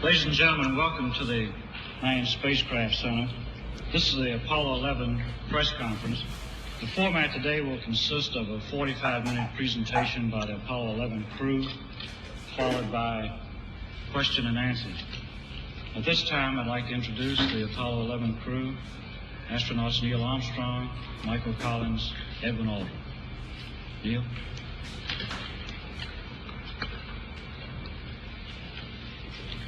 Ladies and gentlemen, welcome to the Manned Spacecraft Center. This is the Apollo 11 press conference. The format today will consist of a 45-minute presentation by the Apollo 11 crew, followed by question and answers. At this time, I'd like to introduce the Apollo 11 crew, astronauts Neil Armstrong, Michael Collins, Edwin Aldrin. Neil?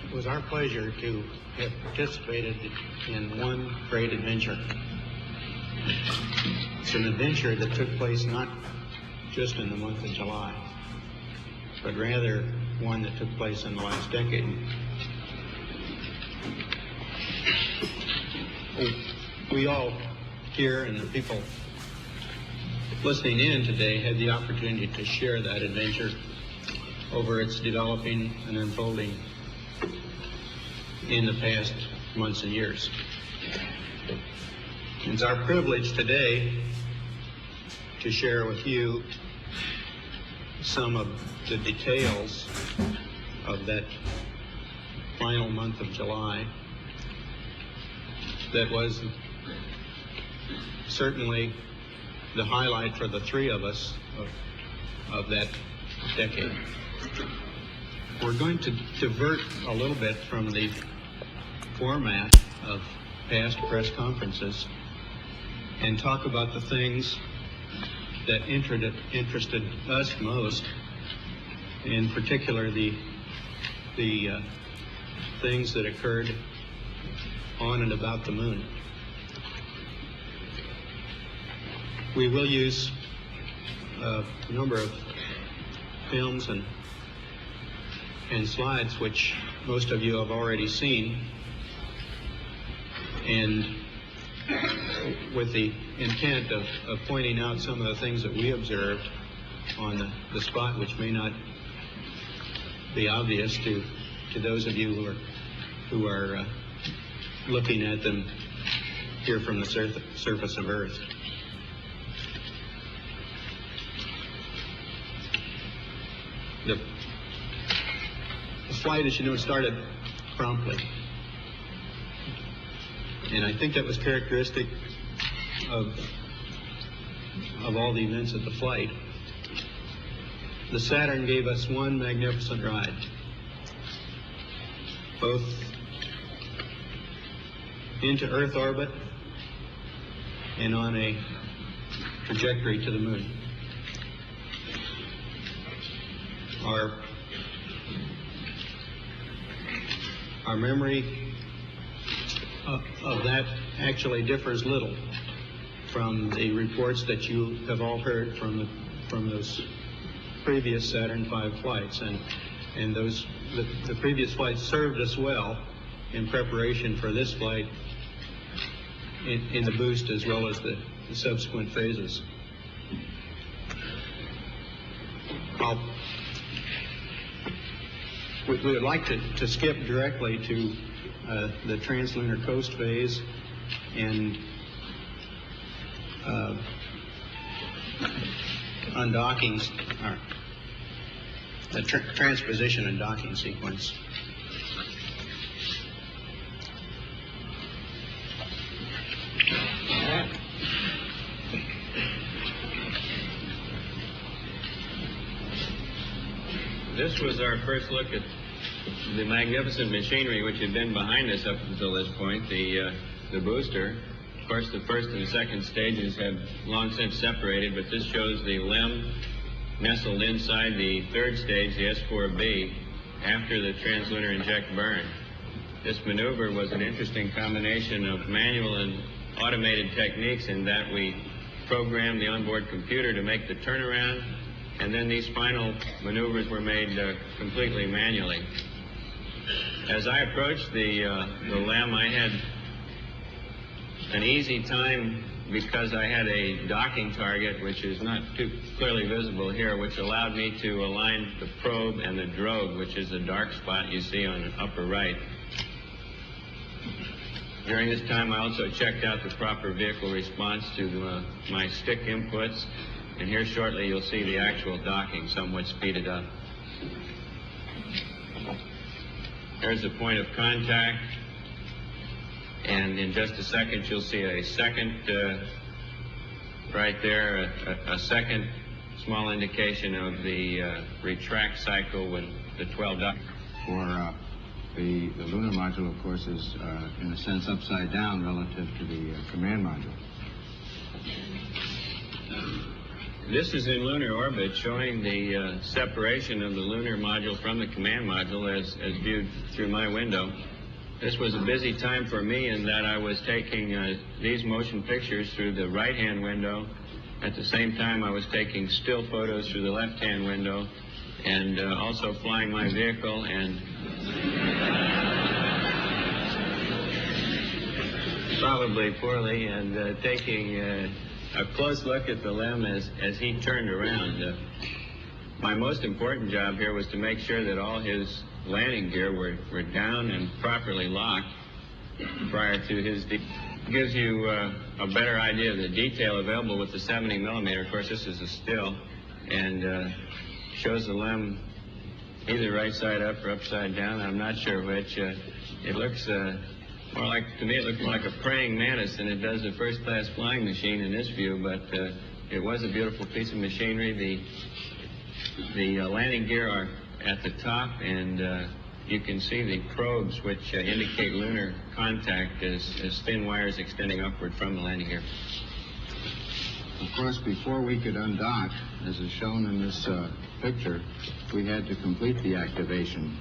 It was our pleasure to have participated in one great adventure. It's an adventure that took place not just in the month of July, but rather one that took place in the last decade. We all here and the people listening in today had the opportunity to share that adventure over its developing and unfolding in the past months and years. It's our privilege today to share with you some of the details of that final month of July that was certainly the highlight for the three of us of that decade. We're going to divert a little bit from the format of past press conferences and talk about the things that interested us most, in particular the things that occurred on and about the moon. We will use a number of films and slides which most of you have already seen, and with the intent of pointing out some of the things that we observed on the spot which may not be obvious to those of you who are looking at them here from the surface of Earth. The flight, as you know, started promptly. And I think that was characteristic of all the events at the flight. The Saturn gave us one magnificent ride, both into Earth orbit and on a trajectory to the moon. Our memory of that actually differs little from the reports that you have all heard from those previous Saturn V flights, and the previous flights served us well in preparation for this flight in the boost as well as the subsequent phases. We would like to skip directly to the translunar coast phase and undocking, or the transposition and docking sequence. This was our first look at the magnificent machinery which had been behind us up until this point, the booster. Of course, the first and second stages have long since separated, but this shows the LEM nestled inside the third stage, the S4B, after the translunar inject burn. This maneuver was an interesting combination of manual and automated techniques in that we programmed the onboard computer to make the turnaround, and then these final maneuvers were made completely manually. As I approached the LEM, I had an easy time because I had a docking target, which is not too clearly visible here, which allowed me to align the probe and the drogue, which is the dark spot you see on the upper right. During this time, I also checked out the proper vehicle response to my stick inputs, and here shortly you'll see the actual docking somewhat speeded up. There's the point of contact, and in just a second you'll see a second right there, a second small indication of the retract cycle when the 12 dots. For the lunar module, of course, is in a sense upside down relative to the command module. This is in lunar orbit, showing the separation of the lunar module from the command module as viewed through my window. This was a busy time for me in that I was taking these motion pictures through the right-hand window. At the same time, I was taking still photos through the left-hand window, and also flying my vehicle and probably poorly, and taking a close look at the LEM as he turned around. My most important job here was to make sure that all his landing gear were down and properly locked prior to his gives you a better idea of the detail available with the 70 millimeter. Of course, this is a still, and shows the LEM either right side up or upside down. I'm not sure which. It looks more like, to me, it looks more like a praying mantis than it does a first-class flying machine in this view, but it was a beautiful piece of machinery. The landing gear are at the top, and you can see the probes which indicate lunar contact as thin wires extending upward from the landing gear. Of course, before we could undock, as is shown in this picture, we had to complete the activation.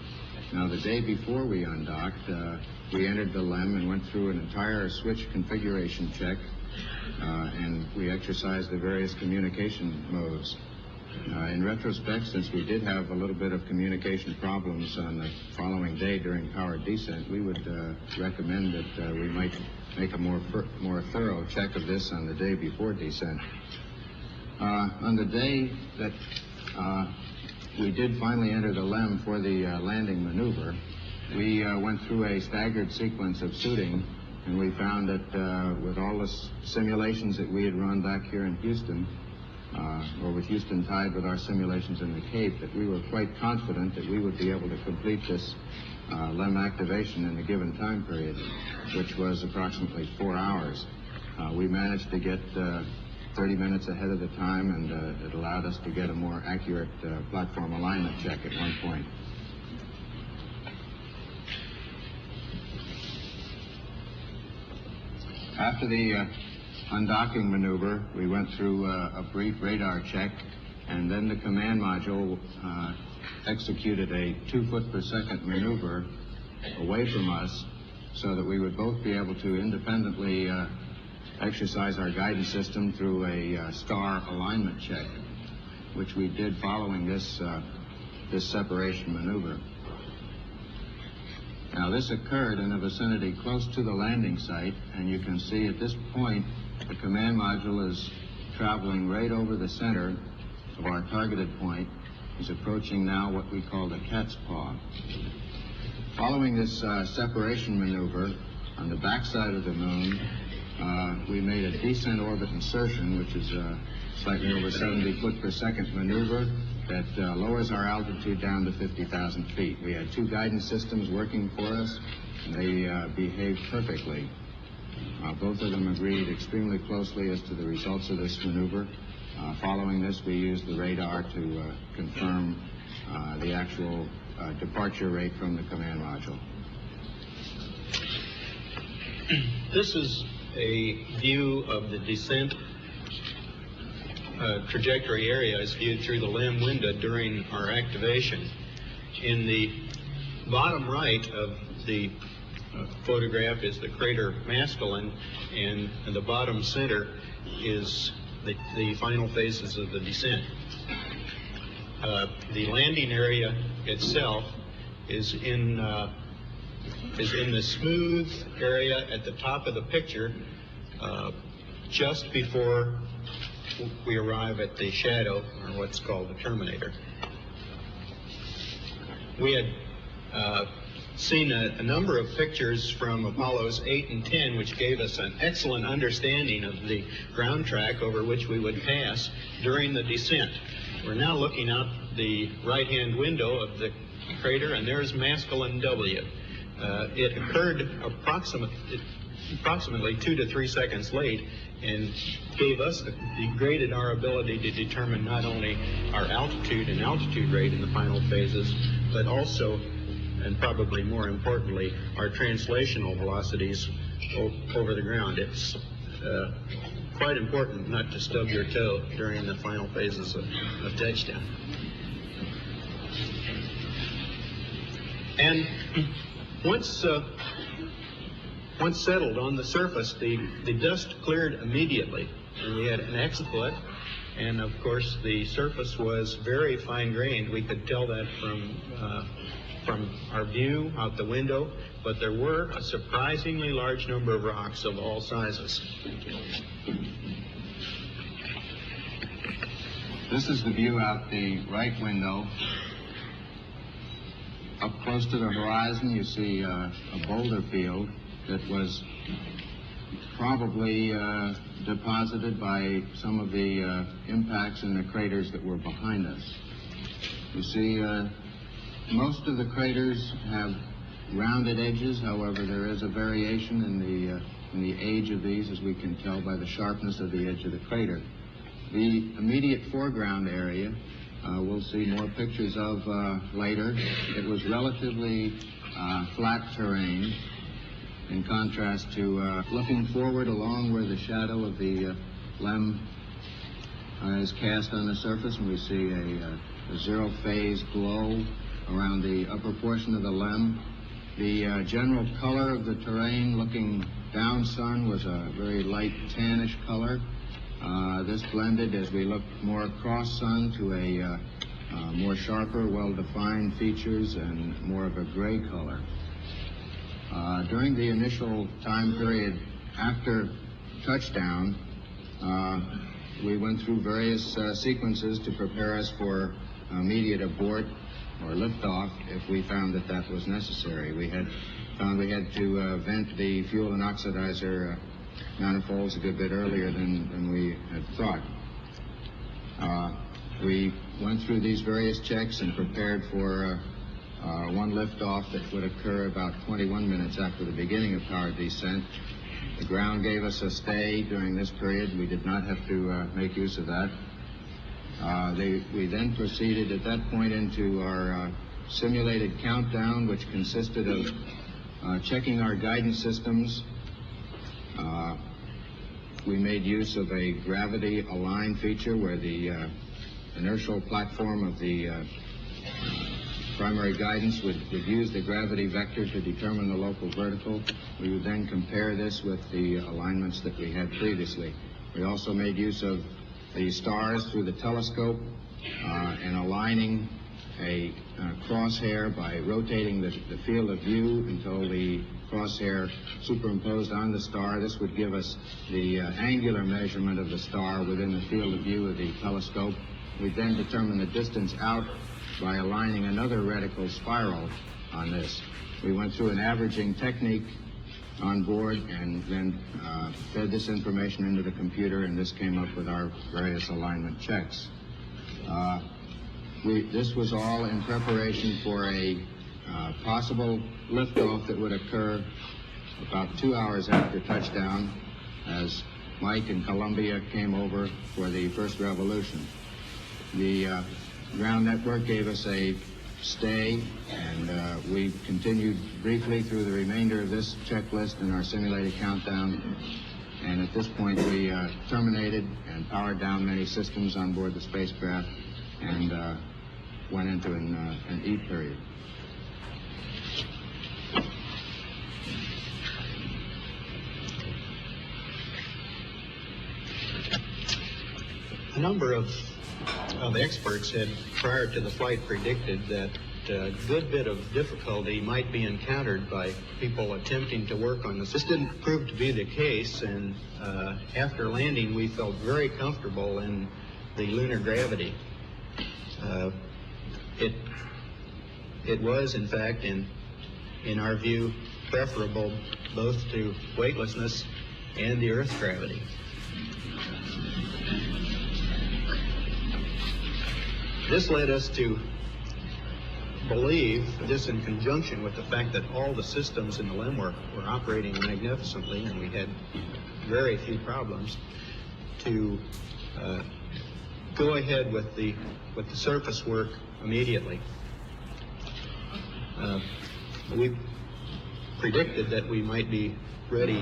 Now, the day before we undocked, we entered the LEM and went through an entire switch configuration check, and we exercised the various communication modes. In retrospect, since we did have a little bit of communication problems on the following day during powered descent, we would recommend that we might make a more thorough check of this on the day before descent. On the day that we did finally enter the LEM for the landing maneuver, we went through a staggered sequence of suiting, and we found that with all the simulations that we had run back here in Houston, or with Houston tied with our simulations in the Cape, that we were quite confident that we would be able to complete this LEM activation in a given time period, which was approximately 4 hours. We managed to get 30 minutes ahead of the time, and it allowed us to get a more accurate platform alignment check at one point. After the undocking maneuver, we went through a brief radar check, and then the command module executed a 2 foot per second maneuver away from us so that we would both be able to independently exercise our guidance system through a star alignment check, which we did following this separation maneuver. Now, this occurred in a vicinity close to the landing site, and you can see at this point the command module is traveling right over the center of our targeted point. Is approaching now what we call the cat's paw. Following this separation maneuver on the backside of the moon, we made a descent orbit insertion, which is a slightly over 70 foot per second maneuver that lowers our altitude down to 50,000 feet. We had 2 guidance systems working for us, and they behaved perfectly. Both of them agreed extremely closely as to the results of this maneuver. Following this, we used the radar to confirm the actual departure rate from the command module. This is a view of the descent trajectory area as viewed through the LEM window during our activation. In the bottom right of the photograph is the crater masculine, and in the bottom center is the final phases of the descent. The landing area itself is in the smooth area at the top of the picture, just before we arrive at the shadow, or what's called the terminator. We had seen a number of pictures from Apollos 8 and 10, which gave us an excellent understanding of the ground track over which we would pass during the descent. We're now looking out the right-hand window of the crater, and there's masculine W. It occurred approximately 2 to 3 seconds late, and degraded our ability to determine not only our altitude and altitude rate in the final phases, but also, and probably more importantly, our translational velocities over the ground. It's quite important not to stub your toe during the final phases of touchdown. And once settled on the surface, the dust cleared immediately, and we had an exploit. And of course, the surface was very fine-grained. We could tell that from our view out the window, but there were a surprisingly large number of rocks of all sizes. This is the view out the right window. Up close to the horizon, you see a boulder field that was probably deposited by some of the impacts in the craters that were behind us. You see, most of the craters have rounded edges. However, there is a variation in the age of these, as we can tell by the sharpness of the edge of the crater. The immediate foreground area we'll see more pictures of later. It was relatively flat terrain, in contrast to looking forward along where the shadow of the lem is cast on the surface, and we see a zero-phase glow around the upper portion of the lem. The general color of the terrain looking down sun was a very light tannish color. This blended as we looked more across sun to a more sharper, well-defined features and more of a gray color. During the initial time period after touchdown, we went through various sequences to prepare us for immediate abort or liftoff if we found that that was necessary. We found we had to vent the fuel and oxidizer manifolds a good bit earlier than we had thought. We went through these various checks and prepared for one liftoff that would occur about 21 minutes after the beginning of powered descent. The ground gave us a stay during this period. We did not have to make use of that. We then proceeded at that point into our simulated countdown, which consisted of checking our guidance systems. We made use of a gravity align feature where the inertial platform of the primary guidance would use the gravity vector to determine the local vertical. We would then compare this with the alignments that we had previously. We also made use of the stars through the telescope and aligning a crosshair by rotating the field of view until the crosshair superimposed on the star. This would give us the angular measurement of the star within the field of view of the telescope. We then determine the distance out by aligning another reticle spiral on this. We went through an averaging technique on board and then fed this information into the computer, and this came up with our various alignment checks. This was all in preparation for a possible liftoff that would occur about 2 hours after touchdown as Mike and Columbia came over for the first revolution. The ground network gave us a stay, and we continued briefly through the remainder of this checklist in our simulated countdown. And at this point, we terminated and powered down many systems on board the spacecraft and went into an E period. A number of experts had, prior to the flight, predicted that a good bit of difficulty might be encountered by people attempting to work on this. This didn't prove to be the case, and after landing, we felt very comfortable in the lunar gravity. It was, in fact, in our view, preferable both to weightlessness and the Earth's gravity. This led us to believe, this in conjunction with the fact that all the systems in the LEM were operating magnificently and we had very few problems, to go ahead with the surface work immediately. We predicted that we might be ready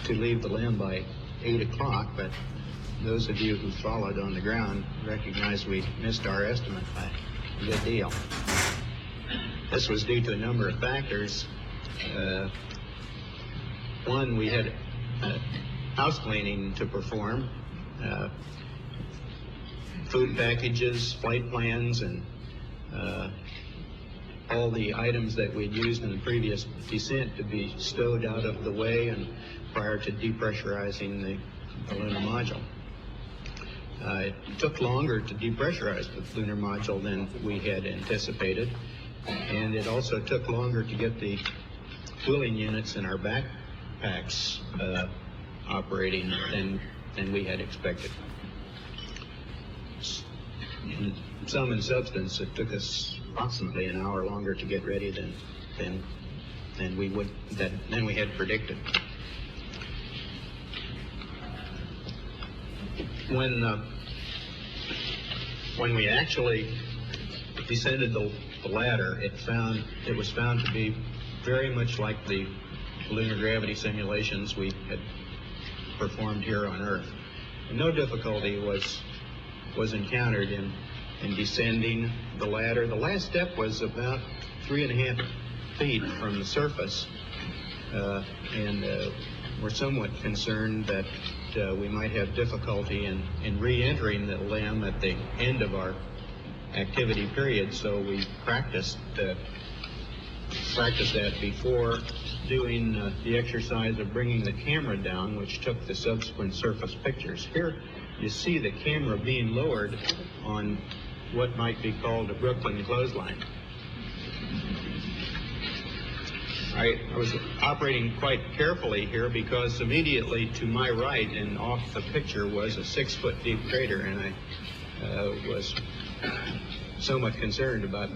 to leave the LEM by 8 o'clock, but those of you who followed on the ground recognize we missed our estimate by a good deal. This was due to a number of factors. One, we had house cleaning to perform, food packages, flight plans, and all the items that we'd used in the previous descent to be stowed out of the way and prior to depressurizing the lunar module. It took longer to depressurize the lunar module than we had anticipated, and it also took longer to get the cooling units in our backpacks operating than we had expected. In sum and substance, it took us approximately an hour longer to get ready than we had predicted. When we actually descended the ladder, it was found to be very much like the lunar gravity simulations we had performed here on Earth. And no difficulty was encountered in descending the ladder. The last step was about 3.5 feet from the surface, and we're somewhat concerned that we might have difficulty in re-entering the LEM at the end of our activity period, so we practiced that before doing the exercise of bringing the camera down, which took the subsequent surface pictures. Here you see the camera being lowered on what might be called a Brooklyn clothesline. I was operating quite carefully here because immediately to my right and off the picture was a 6-foot deep crater, and I was somewhat concerned about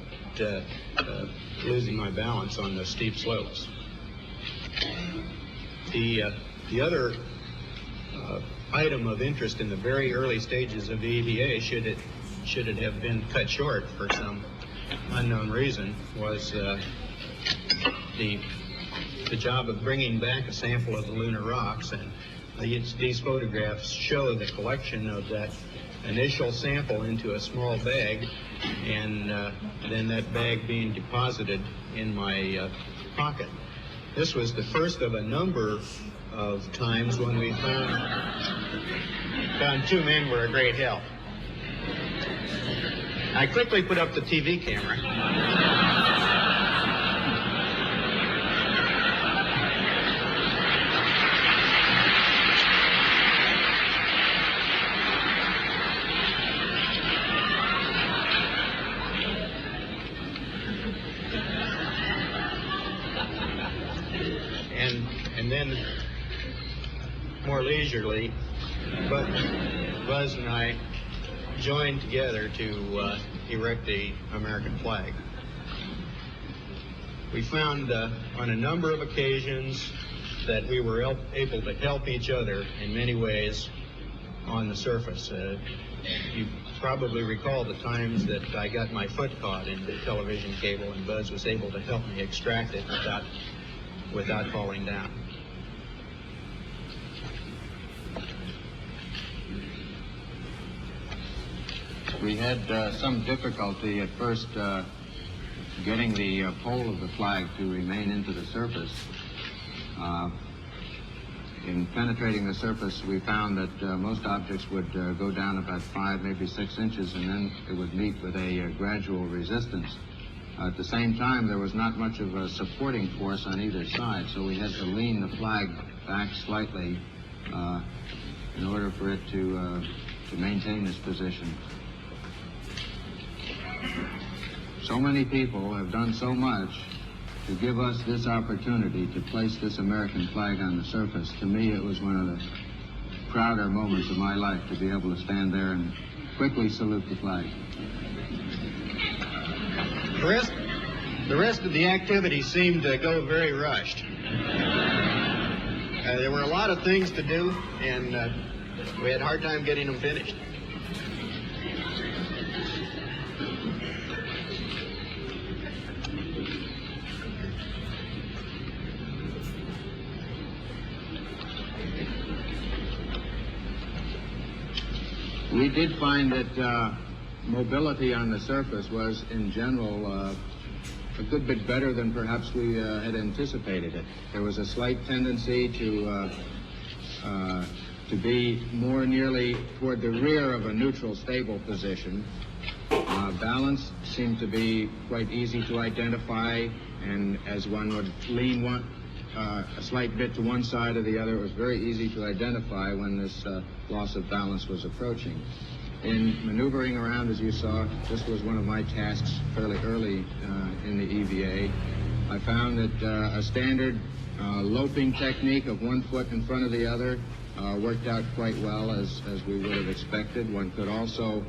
losing my balance on the steep slopes. The other item of interest in the very early stages of EVA, should it have been cut short for some unknown reason, was the job of bringing back a sample of the lunar rocks. And these photographs show the collection of that initial sample into a small bag, and then that bag being deposited in my pocket. This was the first of a number of times when we found 2 men were a great help. I quickly put up the TV camera. And then, more leisurely, Buzz and I joined together to erect the American flag. We found on a number of occasions that we were able to help each other in many ways on the surface. You probably recall the times that I got my foot caught in the television cable, and Buzz was able to help me extract it without falling down. We had some difficulty at first getting the pole of the flag to remain into the surface. In penetrating the surface, we found that most objects would go down about 5, maybe 6 inches, and then it would meet with a gradual resistance. At the same time, there was not much of a supporting force on either side, so we had to lean the flag back slightly in order for it to maintain its position. So many people have done so much to give us this opportunity to place this American flag on the surface. To me, it was one of the prouder moments of my life to be able to stand there and quickly salute the flag. The rest of the activity seemed to go very rushed. There were a lot of things to do, and we had a hard time getting them finished. We did find that mobility on the surface was, in general, a good bit better than perhaps we had anticipated it. There was a slight tendency to be more nearly toward the rear of a neutral stable position. Balance seemed to be quite easy to identify, and as one would lean a slight bit to one side or the other, it was very easy to identify when this loss of balance was approaching. In maneuvering around, as you saw, this was one of my tasks fairly early in the EVA. I found that a standard loping technique of one foot in front of the other worked out quite well, as we would have expected. One could also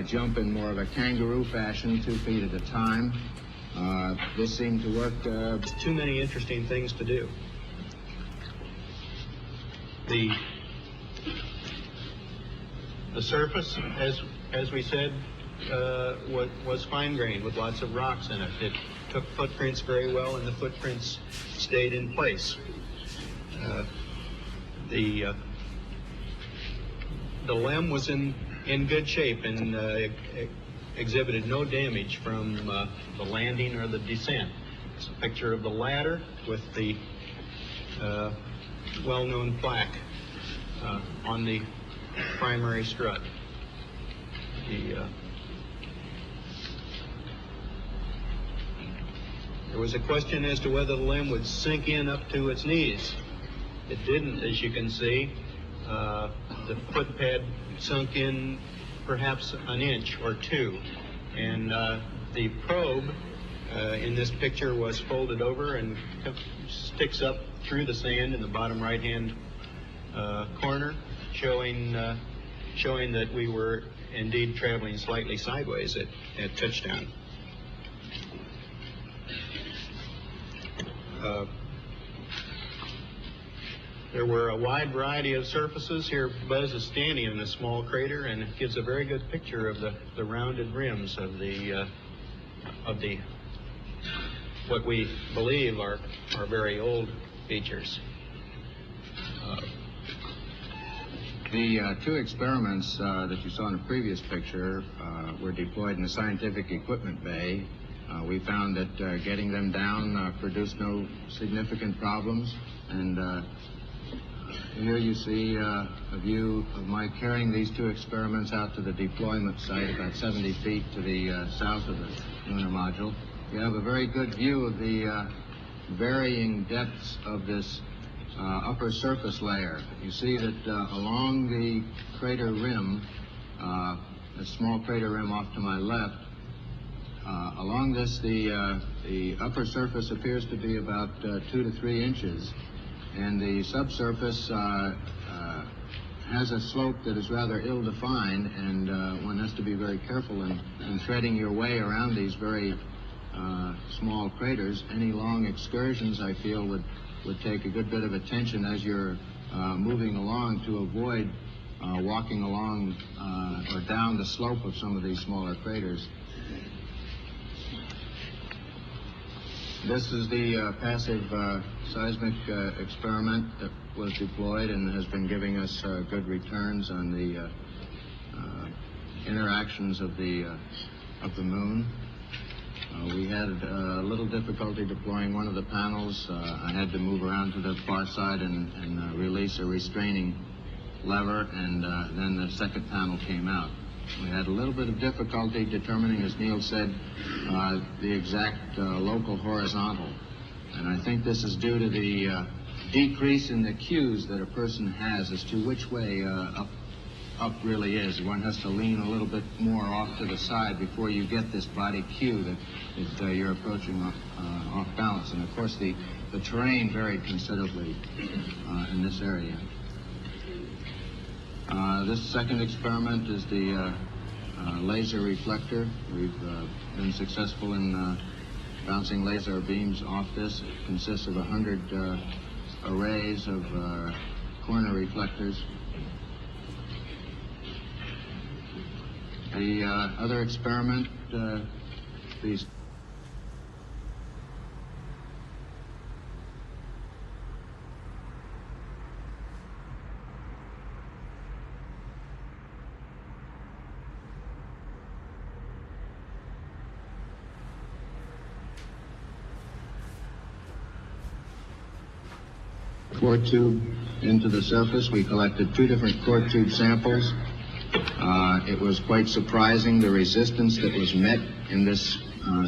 jump in more of a kangaroo fashion, 2 feet at a time. This seemed to work. Too many interesting things to do. The surface, as we said, was fine-grained with lots of rocks in it. It took footprints very well, and the footprints stayed in place. The LEM was in good shape and exhibited no damage from the landing or the descent. It's a picture of the ladder with the well-known plaque on the primary strut. There was a question as to whether the LEM would sink in up to its knees. It didn't, as you can see. The foot pad sunk in perhaps an inch or two, and the probe in this picture was folded over and sticks up through the sand in the bottom right-hand corner, showing that we were indeed traveling slightly sideways at touchdown. There were a wide variety of surfaces. Here Buzz is standing in a small crater, and it gives a very good picture of the rounded rims of the what we believe are very old features. The two experiments that you saw in the previous picture were deployed in the scientific equipment bay. We found that getting them down produced no significant problems, and here you see a view of my carrying these two experiments out to the deployment site about 70 feet to the south of the lunar module. You have a very good view of the varying depths of this upper surface layer. You see that along the crater rim, a small crater rim off to my left, along this the upper surface appears to be about 2 to 3 inches, and the subsurface has a slope that is rather ill-defined, and one has to be very careful in threading your way around these very small craters. Any long excursions, I feel, would take a good bit of attention as you're moving along to avoid walking along or down the slope of some of these smaller craters. This is the passive seismic experiment that was deployed and has been giving us good returns on the interactions of the moon. We had a little difficulty deploying one of the panels. I had to move around to the far side and release a restraining lever, and then the second panel came out. We had a little bit of difficulty determining, as Neil said, the exact local horizontal. And I think this is due to the decrease in the cues that a person has as to which way up really is. One has to lean a little bit more off to the side before you get this body cue that you're approaching off balance. And of course the terrain varied considerably in this area. This second experiment is the laser reflector. We've been successful in bouncing laser beams off this. It consists of 100 arrays of corner reflectors. The other experiment, these core tube into the surface. We collected 2 different core tube samples. It was quite surprising the resistance that was met in this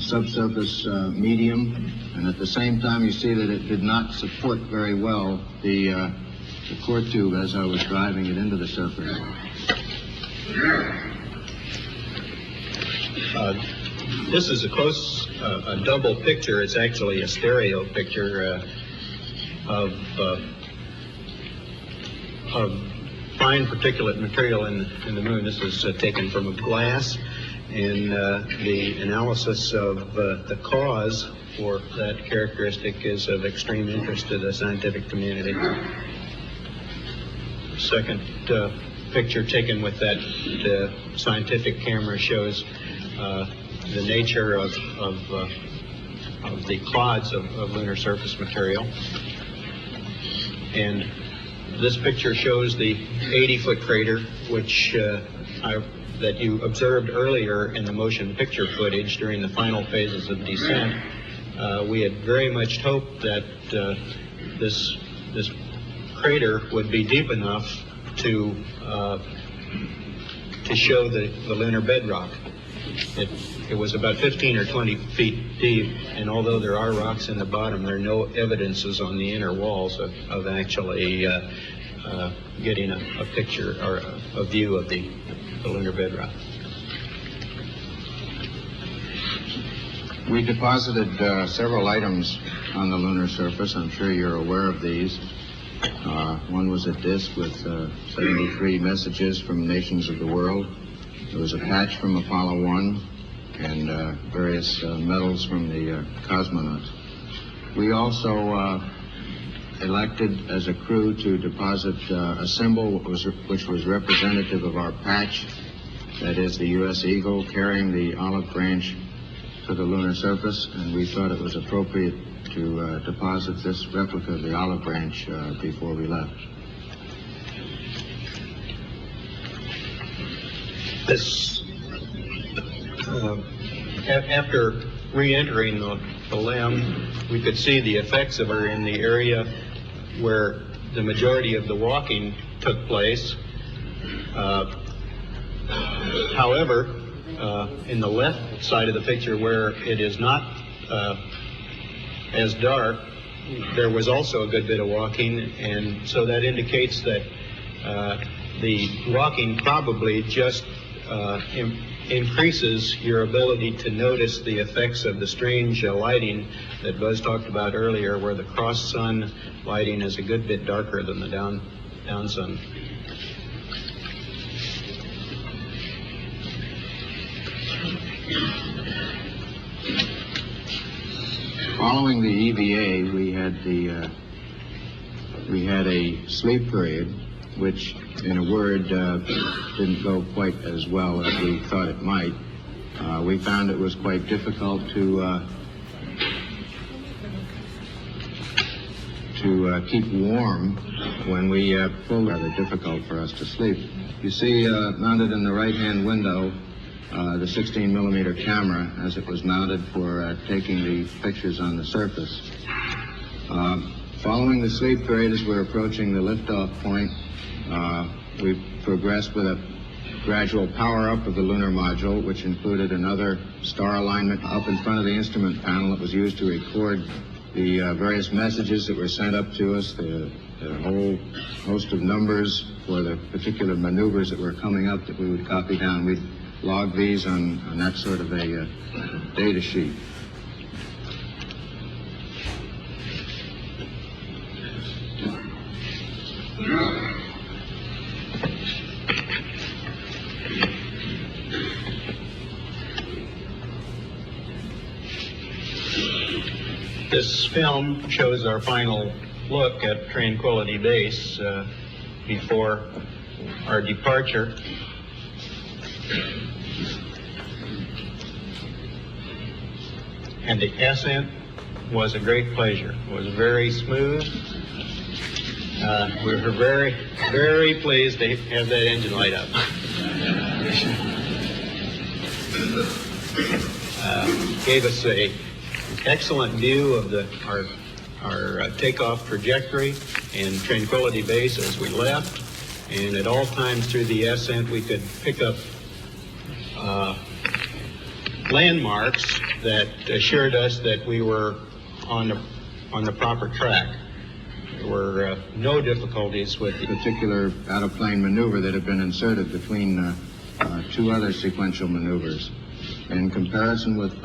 subsurface medium, and at the same time you see that it did not support very well the core tube as I was driving it into the surface. This is a double picture. It's actually a stereo picture of fine particulate material in the moon. This is taken from a glass, and the analysis of the cause for that characteristic is of extreme interest to the scientific community. The second picture taken with that scientific camera shows the nature of the clods of lunar surface material. And this picture shows the 80-foot crater, which that you observed earlier in the motion picture footage during the final phases of descent. We had very much hoped that this crater would be deep enough to show the lunar bedrock. It was about 15 or 20 feet deep, and although there are rocks in the bottom, there are no evidences on the inner walls of actually getting a picture or a view of the lunar bedrock. We deposited several items on the lunar surface. I'm sure you're aware of these. One was a disk with 73 messages from nations of the world. There was a patch from Apollo 1 and various medals from the cosmonauts. We also elected as a crew to deposit a symbol which was representative of our patch, that is the U.S. Eagle carrying the olive branch to the lunar surface, and we thought it was appropriate to deposit this replica of the olive branch before we left. This, after re-entering the limb, we could see the effects of her in the area where the majority of the walking took place. However, in the left side of the picture where it is not as dark, there was also a good bit of walking, and so that indicates that the walking probably just increases your ability to notice the effects of the strange lighting that Buzz talked about earlier, where the cross-sun lighting is a good bit darker than the down sun. Following the EVA, we had a sleep period, which, in a word, didn't go quite as well as we thought it might. We found it was quite difficult to keep warm when we pulled. Rather difficult for us to sleep. You see, mounted in the right-hand window, the 16-millimeter camera as it was mounted for taking the pictures on the surface. Following the sleep period, as we're approaching the liftoff point, we progressed with a gradual power-up of the lunar module, which included another star alignment up in front of the instrument panel that was used to record the various messages that were sent up to us, the whole host of numbers for the particular maneuvers that were coming up that we would copy down. We'd log these on that sort of a data sheet. This film shows our final look at Tranquility Base before our departure. And the ascent was a great pleasure. It was very smooth. We were very, very pleased to have that engine light up. Gave us a excellent view of our takeoff trajectory and Tranquility Base as we left. And at all times through the ascent, we could pick up landmarks that assured us that we were on the proper track. There were no difficulties with The particular out-of-plane maneuver that had been inserted between two other sequential maneuvers. In comparison with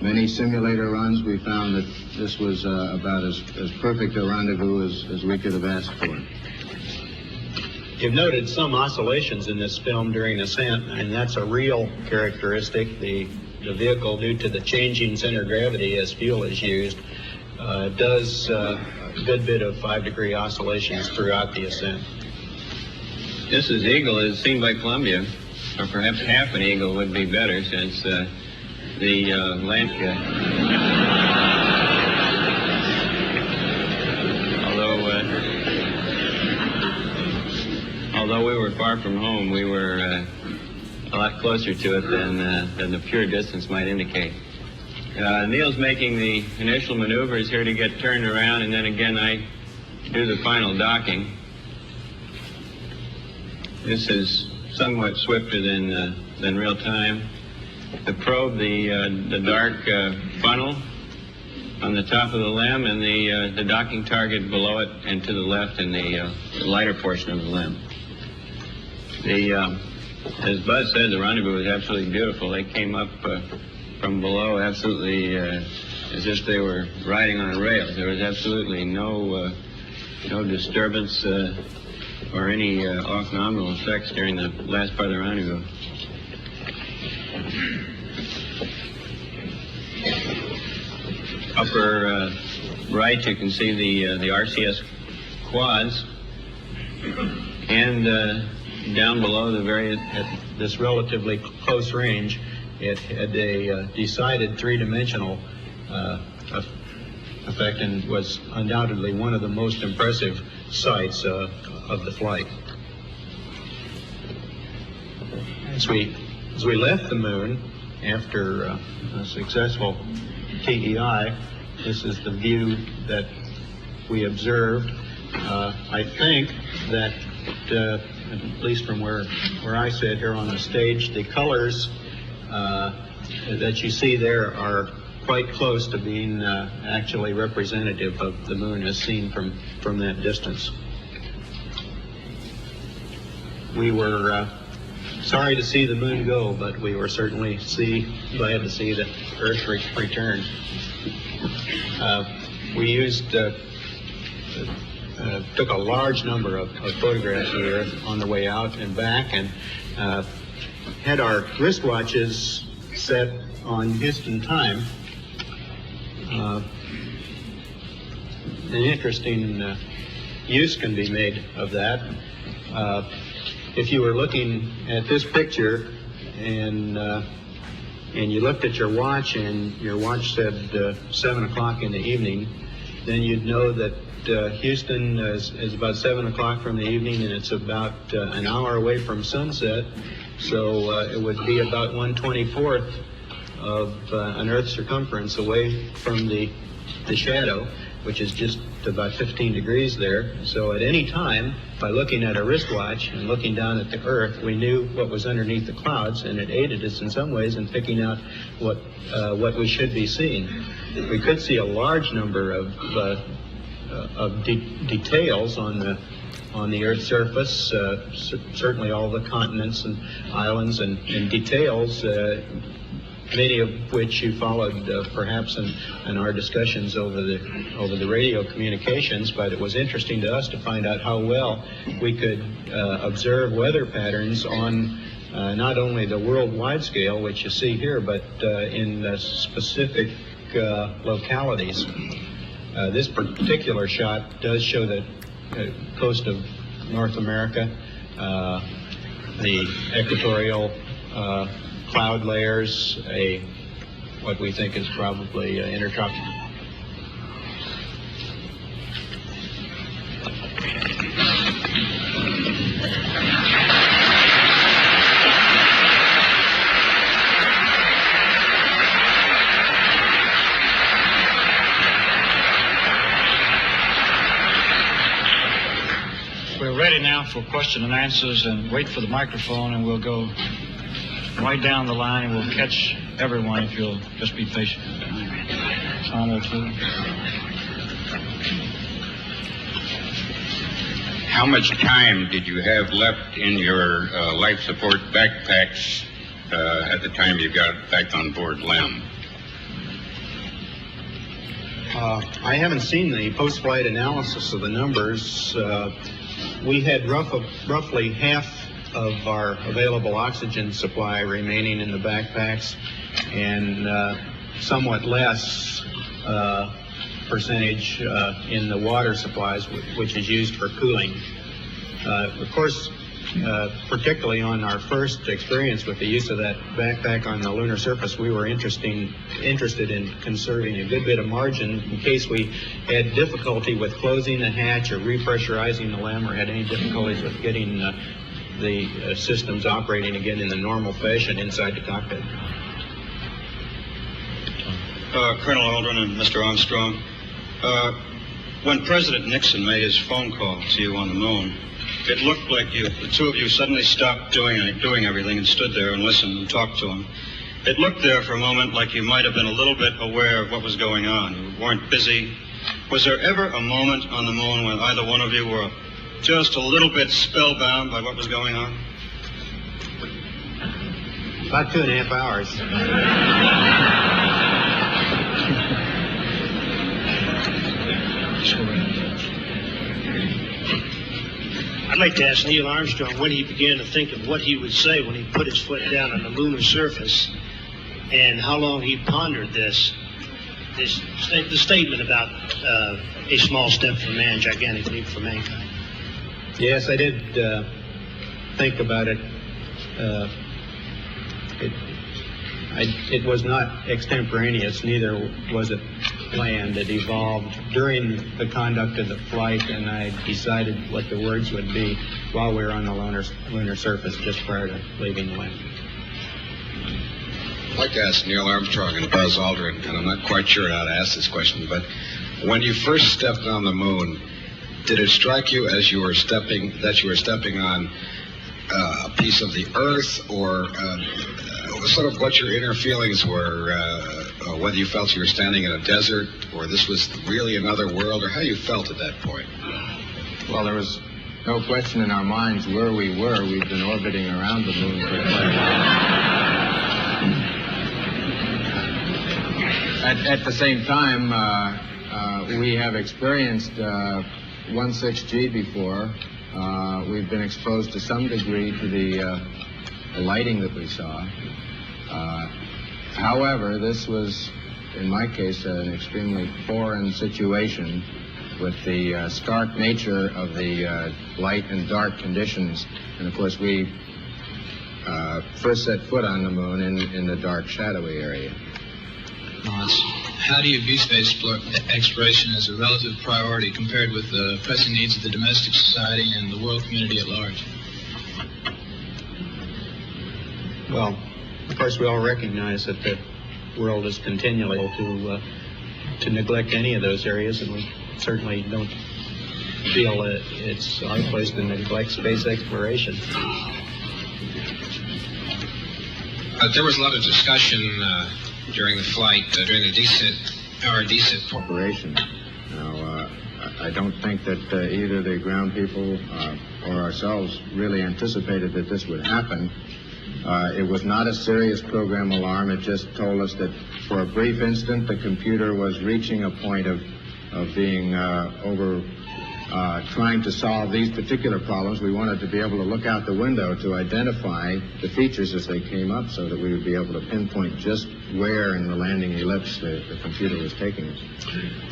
many simulator runs, we found that this was about as perfect a rendezvous as we could have asked for. You've noted some oscillations in this film during ascent, and that's a real characteristic. The vehicle, due to the changing center of gravity as fuel is used, does a good bit of 5-degree oscillations throughout the ascent. This is Eagle as seen by Columbia, or perhaps half an Eagle would be better, since the although we were far from home, we were a lot closer to it than the pure distance might indicate. Neil's making the initial maneuvers here to get turned around, and then again I do the final docking. This is somewhat swifter than real time. To probe the dark funnel on the top of the LEM, and the docking target below it and to the left in the lighter portion of the LEM. As Buzz said, the rendezvous was absolutely beautiful. They came up from below absolutely as if they were riding on rails. There was absolutely no disturbance or any off-nominal effects during the last part of the rendezvous. Upper right, you can see the RCS quads, and down below at this relatively close range, it had a decided three-dimensional effect and was undoubtedly one of the most impressive sights of the flight. As we left the moon after a successful TEI, this is the view that we observed. I think that, at least from where I sit here on the stage, the colors that you see there are quite close to being actually representative of the moon as seen from that distance. We were sorry to see the moon go, but we were certainly glad to see the Earth return. We took a large number of photographs of the Earth on the way out and back, and had our wristwatches set on Houston time. An interesting use can be made of that. If you were looking at this picture and you looked at your watch and your watch said 7 o'clock in the evening, then you'd know that Houston is about 7 o'clock from the evening, and it's about an hour away from sunset. So it would be about 1/24th of an Earth's circumference away from the shadow, which is just about 15 degrees there. So at any time, by looking at a wristwatch and looking down at the Earth, we knew what was underneath the clouds, and it aided us in some ways in picking out what we should be seeing. We could see a large number of details on the Earth's surface, certainly all the continents and islands and details, many of which you followed perhaps in our discussions over the radio communications. But it was interesting to us to find out how well we could observe weather patterns on not only the worldwide scale, which you see here, but in specific localities. This particular shot does show the coast of North America, the equatorial cloud layers, what we think is probably intertropical. We're ready now for question and answers, and wait for the microphone, and we'll go right down the line, and we'll catch everyone if you'll just be patient. Tom O'Toole. How much time did you have left in your life support backpacks at the time you got back on board LEM? I haven't seen the post-flight analysis of the numbers. We had roughly half of our available oxygen supply remaining in the backpacks, and somewhat less percentage in the water supplies, which is used for cooling. Of course, particularly on our first experience with the use of that backpack on the lunar surface, we were interested in conserving a good bit of margin in case we had difficulty with closing the hatch or repressurizing the LEM, or had any difficulties with getting the systems operating again in the normal fashion inside the cockpit. Colonel Aldrin and Mr. Armstrong, when President Nixon made his phone call to you on the moon, it looked like the two of you suddenly stopped doing everything and stood there and listened and talked to him. It looked there for a moment like you might have been a little bit aware of what was going on. You weren't busy. Was there ever a moment on the moon when either one of you were just a little bit spellbound by what was going on? About 2.5 hours. I'd like to ask Neil Armstrong when he began to think of what he would say when he put his foot down on the lunar surface, and how long he pondered the statement about a small step for man, gigantic leap for mankind. Yes, I did think about it. It was not extemporaneous, neither was it planned. It evolved during the conduct of the flight, and I decided what the words would be while we were on the lunar surface just prior to leaving the land. I'd like to ask Neil Armstrong and Buzz Aldrin, and I'm not quite sure how to ask this question, but when you first stepped on the moon, did it strike you as you were stepping on a piece of the Earth, or sort of what your inner feelings were, whether you felt you were standing in a desert, or this was really another world, or how you felt at that point? Well, there was no question in our minds where we were. We've been orbiting around the moon for quite a while. At the same time, we have experienced 1.6G before. We've been exposed to some degree to the lighting that we saw. However, this was, in my case, an extremely foreign situation with the stark nature of the light and dark conditions. And of course, we first set foot on the moon in the dark, shadowy area. How do you view space exploration as a relative priority compared with the pressing needs of the domestic society and the world community at large? Well, of course, we all recognize that the world is continually to neglect any of those areas, and we certainly don't feel that it's our place to neglect space exploration. There was a lot of discussion during the flight, during the descent Operation. Now, I don't think that either the ground people or ourselves really anticipated that this would happen. It was not a serious program alarm. It just told us that for a brief instant the computer was reaching a point of being trying to solve these particular problems, we wanted to be able to look out the window to identify the features as they came up so that we would be able to pinpoint just where in the landing ellipse the computer was taking us.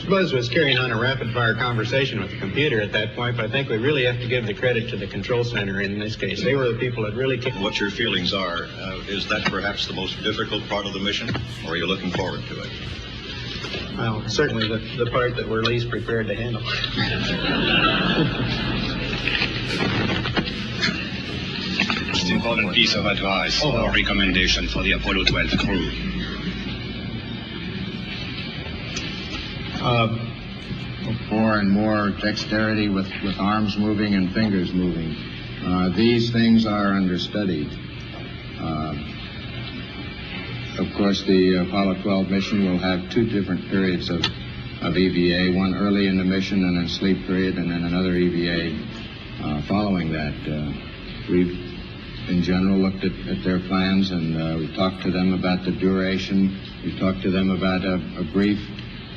Buzz was carrying on a rapid-fire conversation with the computer at that point, but I think we really have to give the credit to the control center in this case. They were the people that really came. What your feelings are, is that perhaps the most difficult part of the mission, or are you looking forward to it? Well, certainly the part that we're least prepared to handle. Most important piece of advice or recommendation for the Apollo 12 crew. More and more dexterity with arms moving and fingers moving. These things are understudied. Of course, the Apollo 12 mission will have two different periods of EVA, one early in the mission and a sleep period, and then another EVA following that. We've, in general, looked at their plans, and we talked to them about the duration. We talked to them about a brief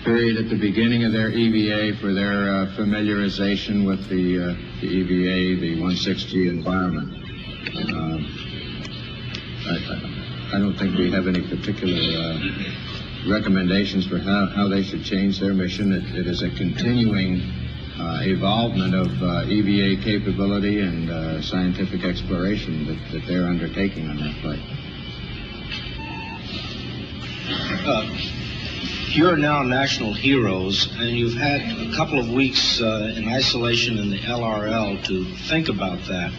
period at the beginning of their EVA for their familiarization with the EVA, the 16G environment. I don't think we have any particular recommendations for how they should change their mission. It is a continuing evolvement of EVA capability and scientific exploration that they're undertaking on that flight. You're now national heroes, and you've had a couple of weeks in isolation in the LRL to think about that.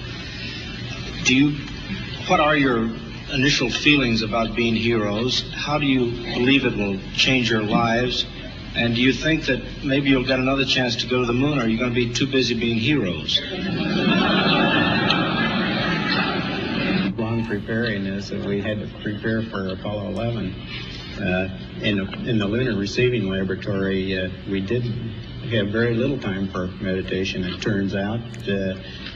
What are your initial feelings about being heroes? How do you believe it will change your lives? And do you think that maybe you'll get another chance to go to the moon, or are you going to be too busy being heroes? Long preparing is that we had to prepare for Apollo 11. In the lunar receiving laboratory, we did have very little time for meditation, it turns out.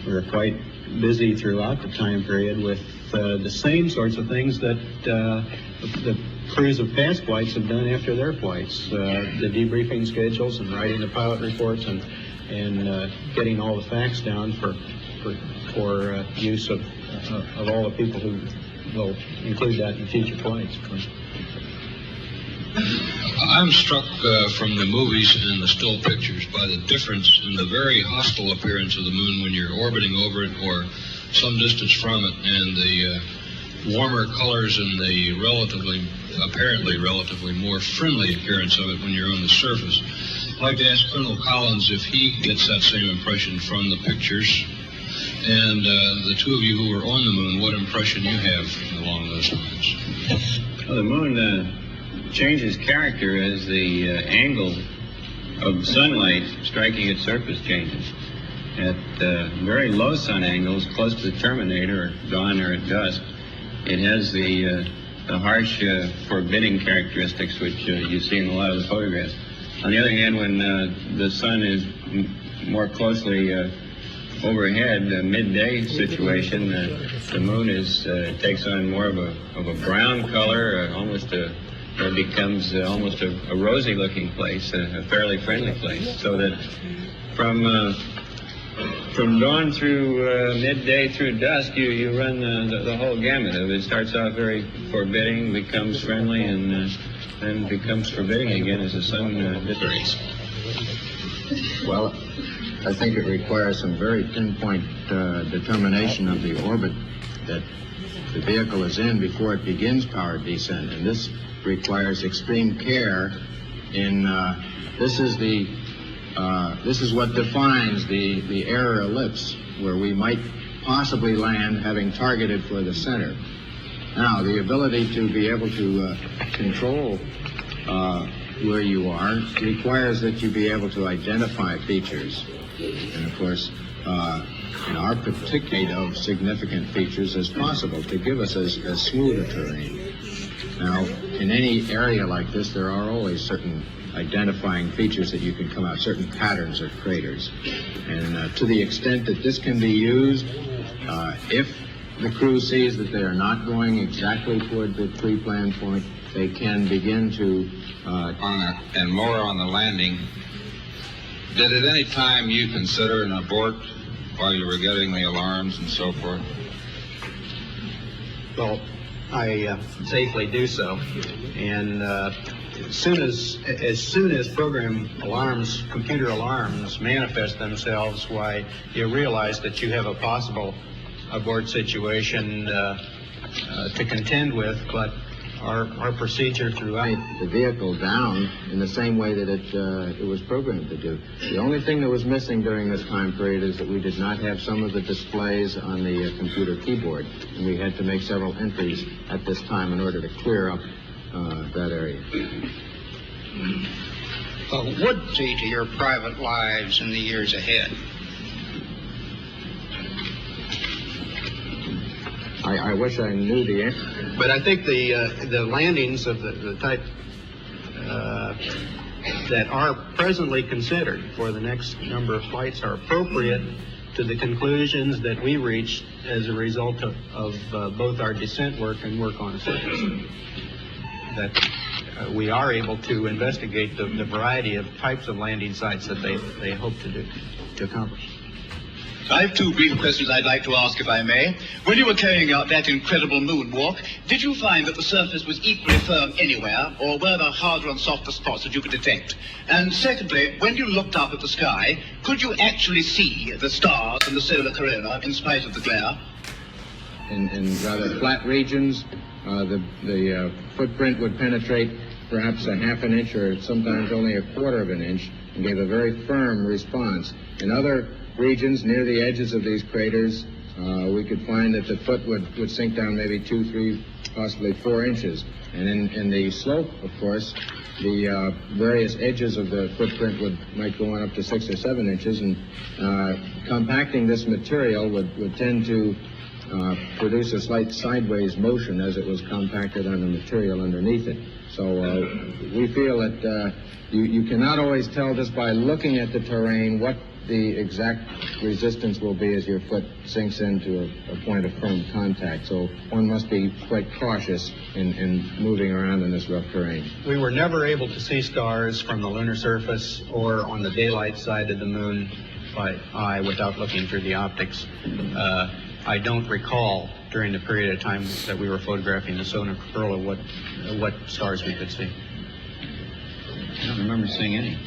We were quite busy throughout the time period with the same sorts of things that the crews of past flights have done after their flights. The debriefing schedules and writing the pilot reports and getting all the facts down for use of all the people who will include that in future flights. I'm struck from the movies and the still pictures by the difference in the very hostile appearance of the moon when you're orbiting over it or some distance from it, and the warmer colors and the apparently relatively more friendly appearance of it when you're on the surface. I'd like to ask Colonel Collins if he gets that same impression from the pictures, and the two of you who were on the moon, what impression you have along those lines. Well, the moon changes character as the angle of sunlight striking its surface changes. At very low sun angles, close to the terminator, or dawn, or at dusk, it has the harsh, forbidding characteristics which you see in a lot of the photographs. On the other hand, when the sun is more closely overhead, a midday situation, the moon takes on more of a brown color, it becomes almost a rosy-looking place, a fairly friendly place. So that from dawn through midday through dusk, you run the whole gamut of it. It starts off very forbidding, becomes friendly, and then becomes forbidding again as the sun dissipates. Well, I think it requires some very pinpoint determination of the orbit that the vehicle is in before it begins powered descent, and this requires extreme care in this is what defines the error ellipse, where we might possibly land having targeted for the center. Now, the ability to be able to control where you are requires that you be able to identify features. And of course, in our particular of significant features as possible to give us as smooth a terrain. Now, in any area like this, there are always certain identifying features that you can come out, certain patterns of craters. And to the extent that this can be used, if the crew sees that they are not going exactly toward the pre-planned point, they can begin to... and more on the landing, Did at any time you consider an abort while you were getting the alarms and so forth? Well, I safely do so, and as soon as program alarms, computer alarms manifest themselves, why you realize that you have a possible abort situation to contend with, but our procedure throughout the vehicle down in the same way that it was programmed to do. The only thing that was missing during this time period is that we did not have some of the displays on the computer keyboard, and we had to make several entries at this time in order to clear up that area. Would see to your private lives in the years ahead? I wish I knew the answer. But I think the landings of the type that are presently considered for the next number of flights are appropriate to the conclusions that we reached as a result of both our descent work and work on surface. That we are able to investigate the variety of types of landing sites that they hope to accomplish. I have two brief questions I'd like to ask, if I may. When you were carrying out that incredible moonwalk, did you find that the surface was equally firm anywhere, or were there harder and softer spots that you could detect? And secondly, when you looked up at the sky, could you actually see the stars and the solar corona in spite of the glare? In rather flat regions, the footprint would penetrate perhaps a half an inch or sometimes only a quarter of an inch and gave a very firm response. In other regions near the edges of these craters, we could find that the foot would sink down maybe 2, 3, possibly 4 inches. And in the slope, of course, the various edges of the footprint might go on up to 6 or 7 inches, and compacting this material would tend to produce a slight sideways motion as it was compacted on the material underneath it. So we feel that you cannot always tell just by looking at the terrain what the exact resistance will be as your foot sinks into a point of firm contact. So one must be quite cautious in moving around in this rough terrain. We were never able to see stars from the lunar surface or on the daylight side of the moon by eye without looking through the optics. I don't recall during the period of time that we were photographing the solar corona what stars we could see. I don't remember seeing any.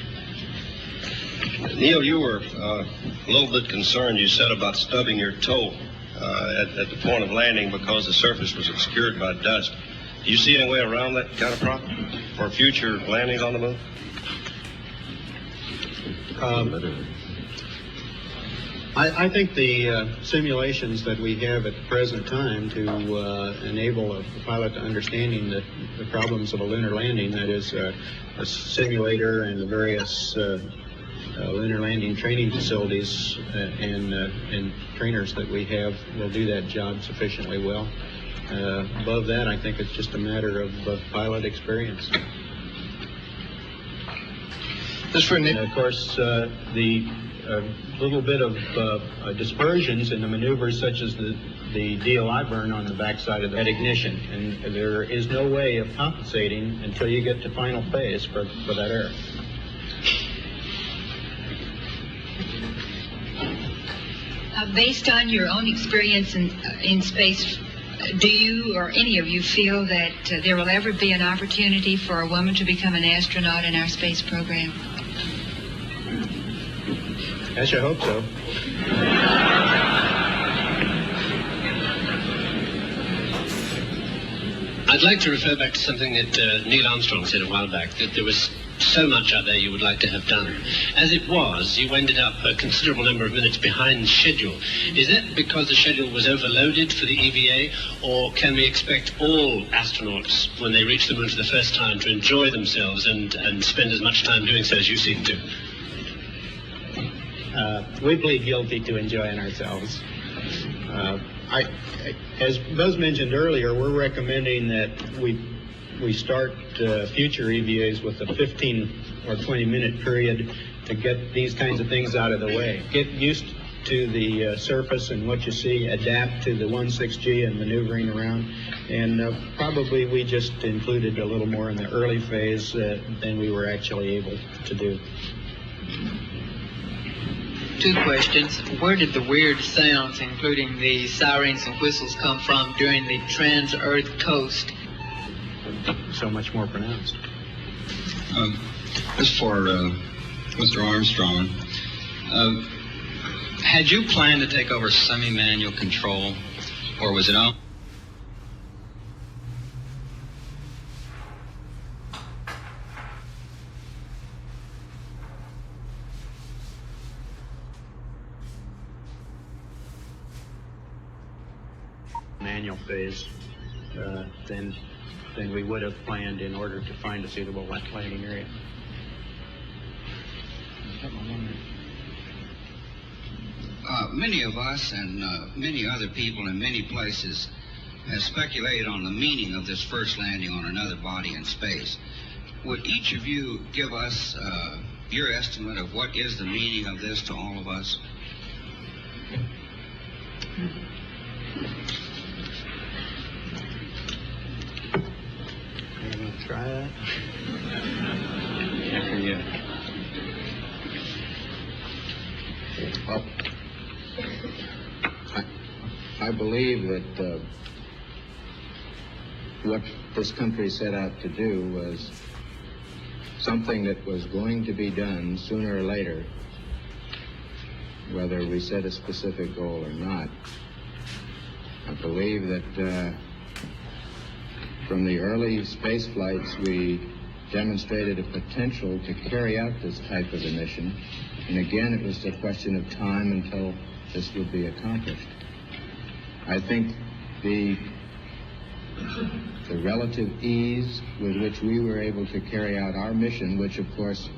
Neil, you were a little bit concerned, you said, about stubbing your toe at the point of landing because the surface was obscured by dust. Do you see any way around that kind of problem for future landings on the moon? I think the simulations that we have at the present time to enable a pilot to understanding the problems of a lunar landing, that is a simulator and the various lunar landing training facilities and trainers that we have will do that job sufficiently well. Above that, I think it's just a matter of pilot experience. Of course, the little bit of dispersions in the maneuvers, such as the DLI burn on the backside of that ignition, and there is no way of compensating until you get to final phase for that error. Based on your own experience in space, do you or any of you feel that there will ever be an opportunity for a woman to become an astronaut in our space program? I should hope so. I'd like to refer back to something that Neil Armstrong said a while back, that there was so much out there you would like to have done. As it was, you ended up a considerable number of minutes behind schedule. Is that because the schedule was overloaded for the EVA, or can we expect all astronauts, when they reach the moon for the first time, to enjoy themselves and spend as much time doing so as you seem to? We plead guilty to enjoying ourselves. As Buzz mentioned earlier, we're recommending that we start future EVAs with a 15 or 20 minute period to get these kinds of things out of the way. Get used to the surface and what you see, adapt to the 16G and maneuvering around, and probably we just included a little more in the early phase than we were actually able to do. two questions. Where did the weird sounds, including the sirens and whistles, come from during the trans-Earth coast? So much more pronounced. This for Mr. Armstrong. Had you planned to take over semi-manual control, or was it on? Manual phase, then we would have planned in order to find a suitable landing area. Many of us and many other people in many places have speculated on the meaning of this first landing on another body in space. Would each of you give us your estimate of what is the meaning of this to all of us? You want to try that? Well, I believe that what this country set out to do was something that was going to be done sooner or later, whether we set a specific goal or not. I believe that from the early space flights, we demonstrated a potential to carry out this type of a mission. And again, it was a question of time until this would be accomplished. I think the relative ease with which we were able to carry out our mission, which of course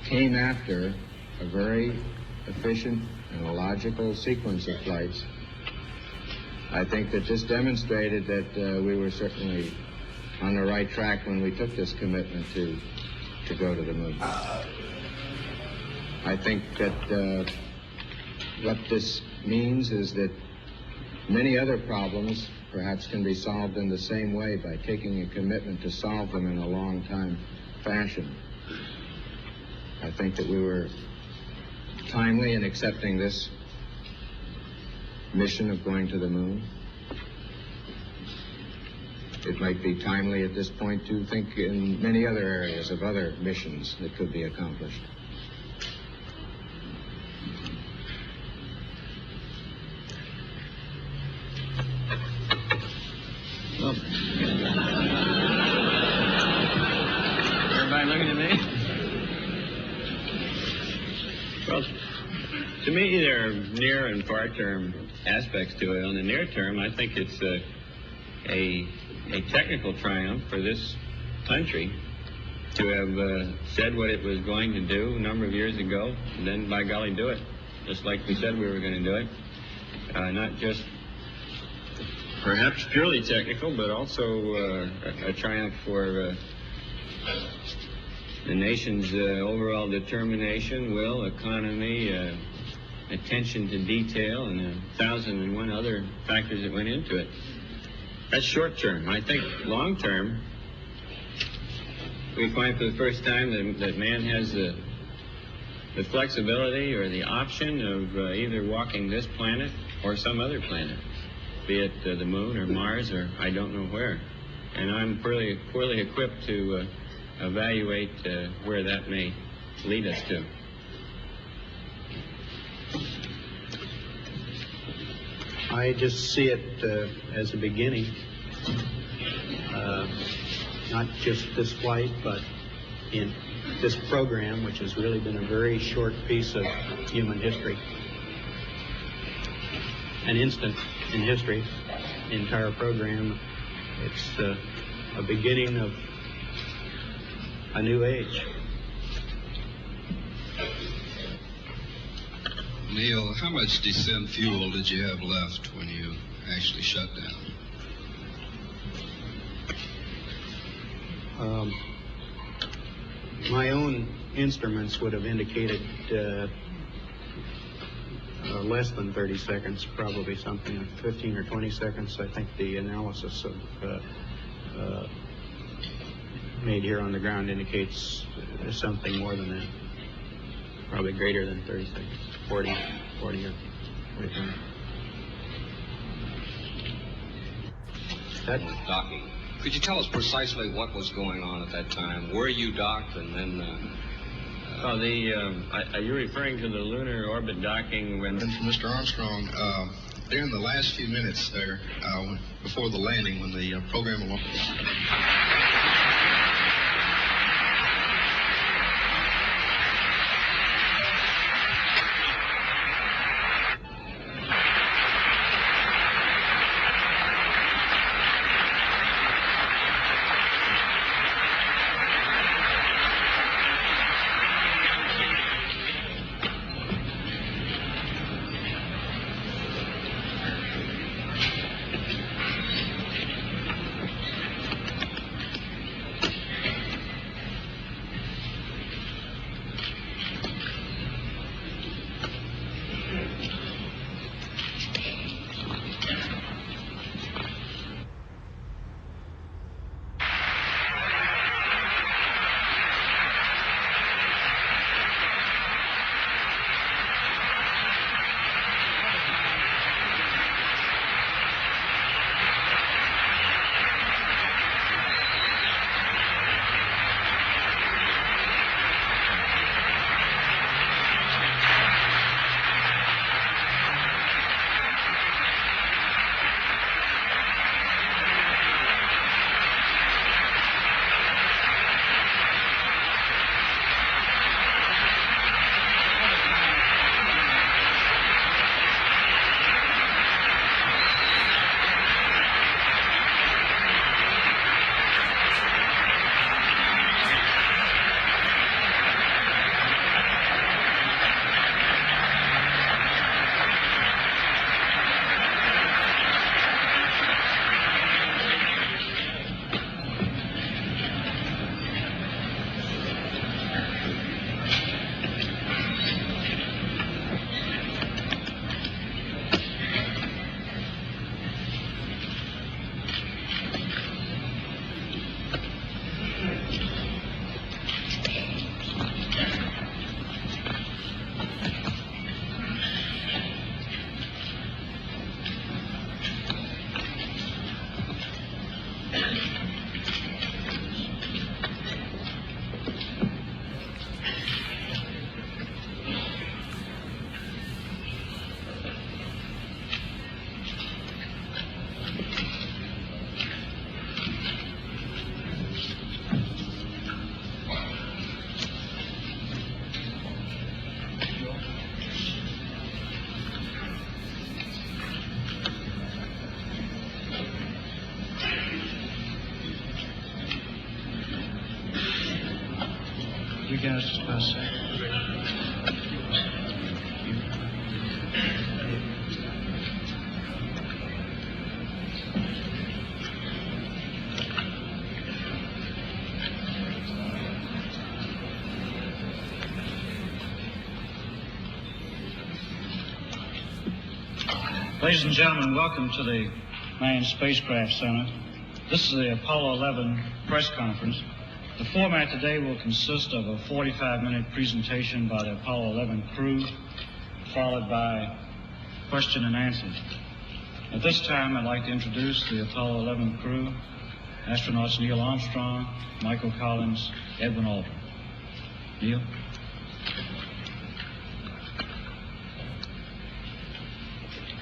came after a very efficient and a logical sequence of flights, I think that this demonstrated that we were certainly on the right track when we took this commitment to go to the moon. I think that what this means is that many other problems perhaps can be solved in the same way by taking a commitment to solve them in a long time fashion. I think that we were timely in accepting this mission of going to the moon. It might be timely at this point to think in many other areas of other missions that could be accomplished. Everybody looking at me? Well, to me, there are near and far-term aspects to it. On the near term, I think it's a technical triumph for this country to have said what it was going to do a number of years ago, and then, by golly, do it, just like we said we were going to do it. Not just perhaps purely technical, but also a triumph for the nation's overall determination, will, economy, attention to detail, and 1,001 other factors that went into it. That's short term. I think long term, we find for the first time that man has the flexibility or the option of either walking this planet or some other planet, be it the moon or Mars or I don't know where. And I'm poorly equipped to evaluate where that may lead us to. I just see it as a beginning, not just this flight, but in this program, which has really been a very short piece of human history, an instant in history, the entire program. It's a beginning of a new age. Neil, how much descent fuel did you have left when you actually shut down? My own instruments would have indicated less than 30 seconds, probably something like 15 or 20 seconds. I think the analysis of made here on the ground indicates something more than that, probably greater than 30 seconds. 40 or 43. That was docking. Could you tell us precisely what was going on at that time? Where you docked and then... are you referring to the lunar orbit docking when... Mr. Armstrong, during the last few minutes there, before the landing, when the program... You guys just about say. Ladies and gentlemen, welcome to the Manned Spacecraft Center. This is the Apollo 11 press conference. The format today will consist of a 45-minute presentation by the Apollo 11 crew, followed by question and answer. At this time, I'd like to introduce the Apollo 11 crew, astronauts Neil Armstrong, Michael Collins, Edwin Aldrin. Neil?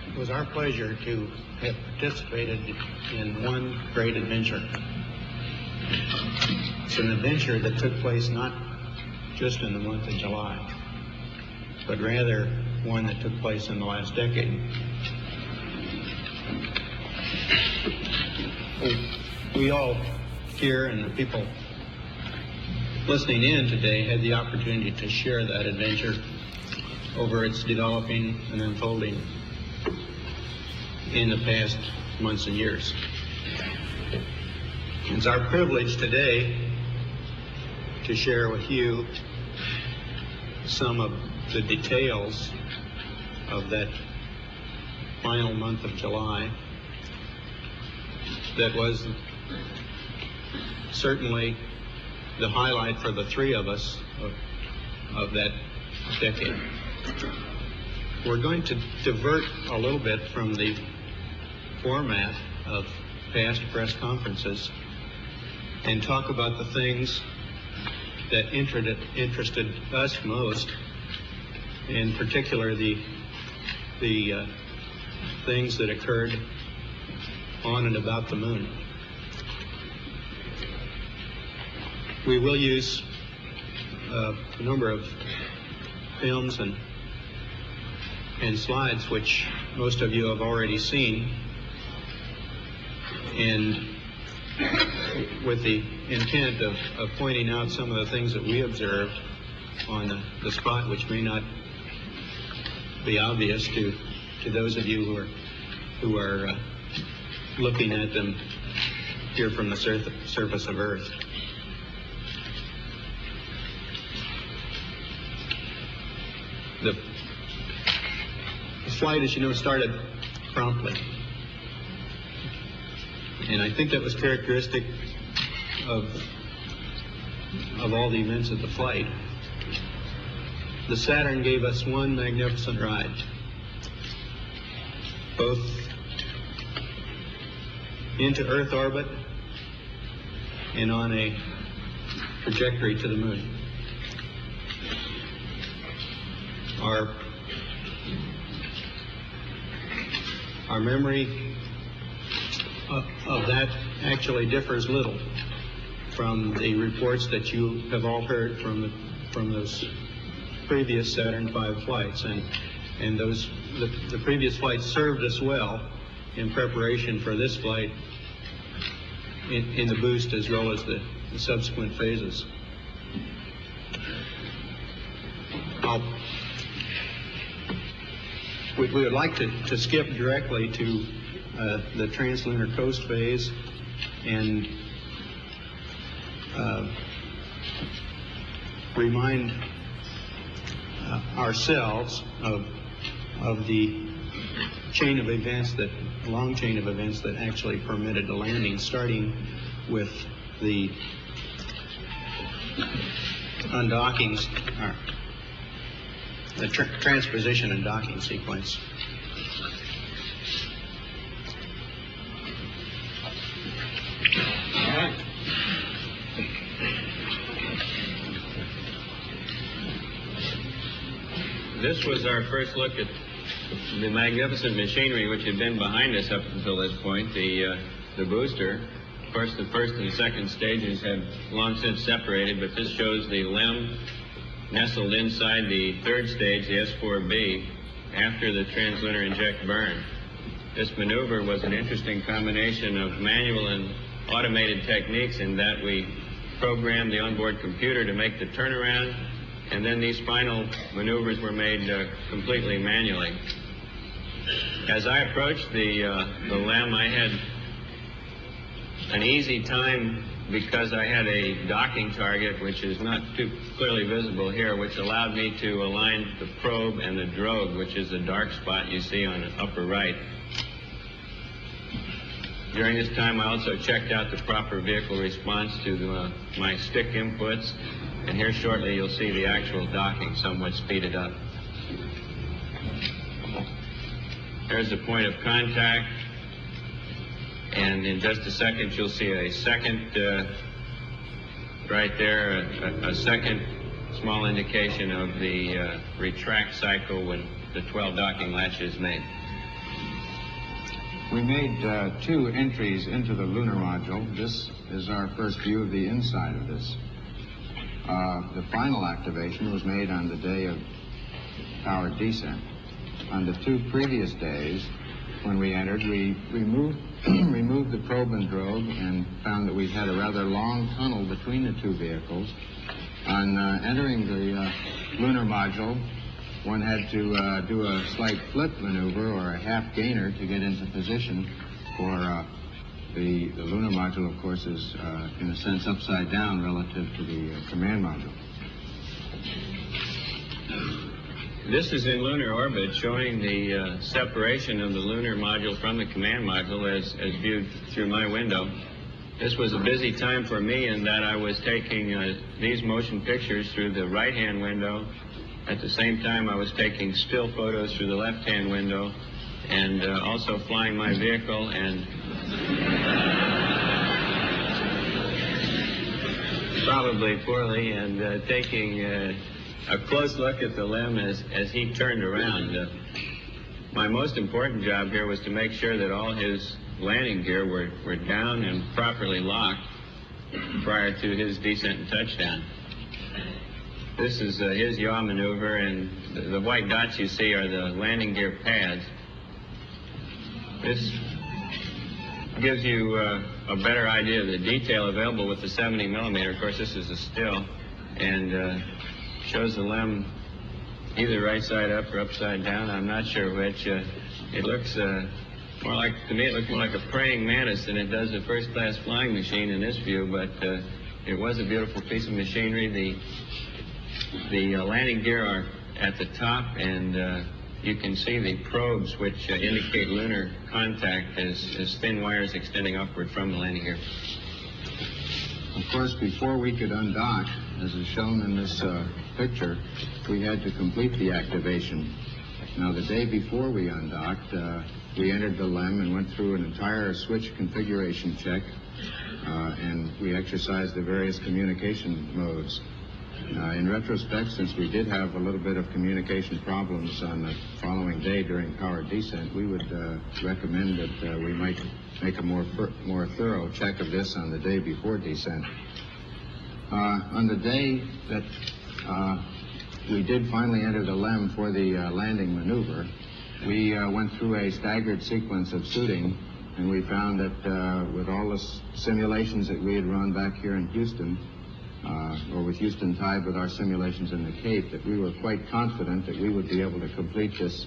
It was our pleasure to have participated in one great adventure. It's an adventure that took place not just in the month of July, but rather one that took place in the last decade. We all here and the people listening in today had the opportunity to share that adventure over its developing and unfolding in the past months and years. It's our privilege today to share with you some of the details of that final month of July that was certainly the highlight for the three of us of that decade. We're going to divert a little bit from the format of past press conferences and talk about the things that interested us most, in particular the things that occurred on and about the moon. We will use a number of films and slides which most of you have already seen, and with the intent of pointing out some of the things that we observed on the spot which may not be obvious to those of you who are looking at them here from the surface of Earth. The flight, as you know, started promptly. And I think that was characteristic of all the events of the flight. The Saturn gave us one magnificent ride, both into Earth orbit and on a trajectory to the moon. Our memory of that actually differs little from the reports that you have all heard from those previous Saturn V flights, and the previous flights served us well in preparation for this flight in the boost as well as the subsequent phases. We would like to skip directly to the translunar coast phase and remind ourselves of the chain of events, that long chain of events that actually permitted the landing, starting with the undockings, the transposition and docking sequence. This was our first look at the magnificent machinery which had been behind us up until this point, the booster. Of course, the first and second stages had long since separated, but this shows the LEM nestled inside the third stage, the S4B, after the translunar inject burn. This maneuver was an interesting combination of manual and automated techniques in that we programmed the onboard computer to make the turnaround, and then these final maneuvers were made completely manually. As I approached the LEM, I had an easy time because I had a docking target, which is not too clearly visible here, which allowed me to align the probe and the drogue, which is the dark spot you see on the upper right. During this time, I also checked out the proper vehicle response to my stick inputs, and here shortly you'll see the actual docking somewhat speeded up. There's the point of contact, and in just a second you'll see a second, right there, a second small indication of the retract cycle when the 12 docking latches made. We made 2 entries into the lunar module. This is our first view of the inside of this. The final activation was made on the day of powered descent. On the 2 previous days, when we entered, we removed the probe and drogue and found that we had a rather long tunnel between the 2 vehicles. On entering the lunar module, one had to do a slight flip maneuver or a half gainer to get into position for the lunar module, of course, is in a sense upside down relative to the command module. This is in lunar orbit, showing the separation of the lunar module from the command module as viewed through my window. This was a busy time for me in that I was taking these motion pictures through the right-hand window At the same time, I was taking still photos through the left-hand window and also flying my vehicle and probably poorly, and taking a close look at the limb as he turned around. My most important job here was to make sure that all his landing gear were down and properly locked prior to his descent and touchdown. This is his yaw maneuver, and the white dots you see are the landing gear pads. This gives you a better idea of the detail available with the 70 millimeter. Of course, this is a still, and shows the limb either right side up or upside down. I'm not sure which. It looks more like, to me, it looked more like a praying mantis than it does a first-class flying machine in this view, but it was a beautiful piece of machinery. The landing gear are at the top, and you can see the probes which indicate lunar contact as thin wires extending upward from the landing gear. Of course, before we could undock, as is shown in this picture, we had to complete the activation. Now, the day before we undocked, we entered the LEM and went through an entire switch configuration check, and we exercised the various communication modes. In retrospect, since we did have a little bit of communication problems on the following day during powered descent, we would recommend that we might make a more thorough check of this on the day before descent. On the day that we did finally enter the LEM for the landing maneuver, we went through a staggered sequence of suiting, and we found that with all the simulations that we had run back here in Houston, or with Houston tied with our simulations in the Cape, that we were quite confident that we would be able to complete this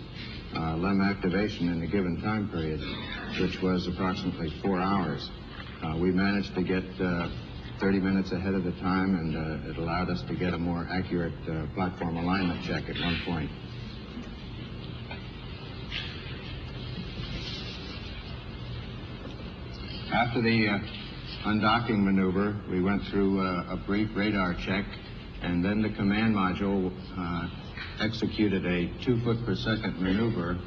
LEM activation in a given time period, which was approximately 4 hours. We managed to get 30 minutes ahead of the time, and it allowed us to get a more accurate platform alignment check at one point. After the undocking maneuver, we went through a brief radar check, and then the command module executed a 2 foot per second maneuver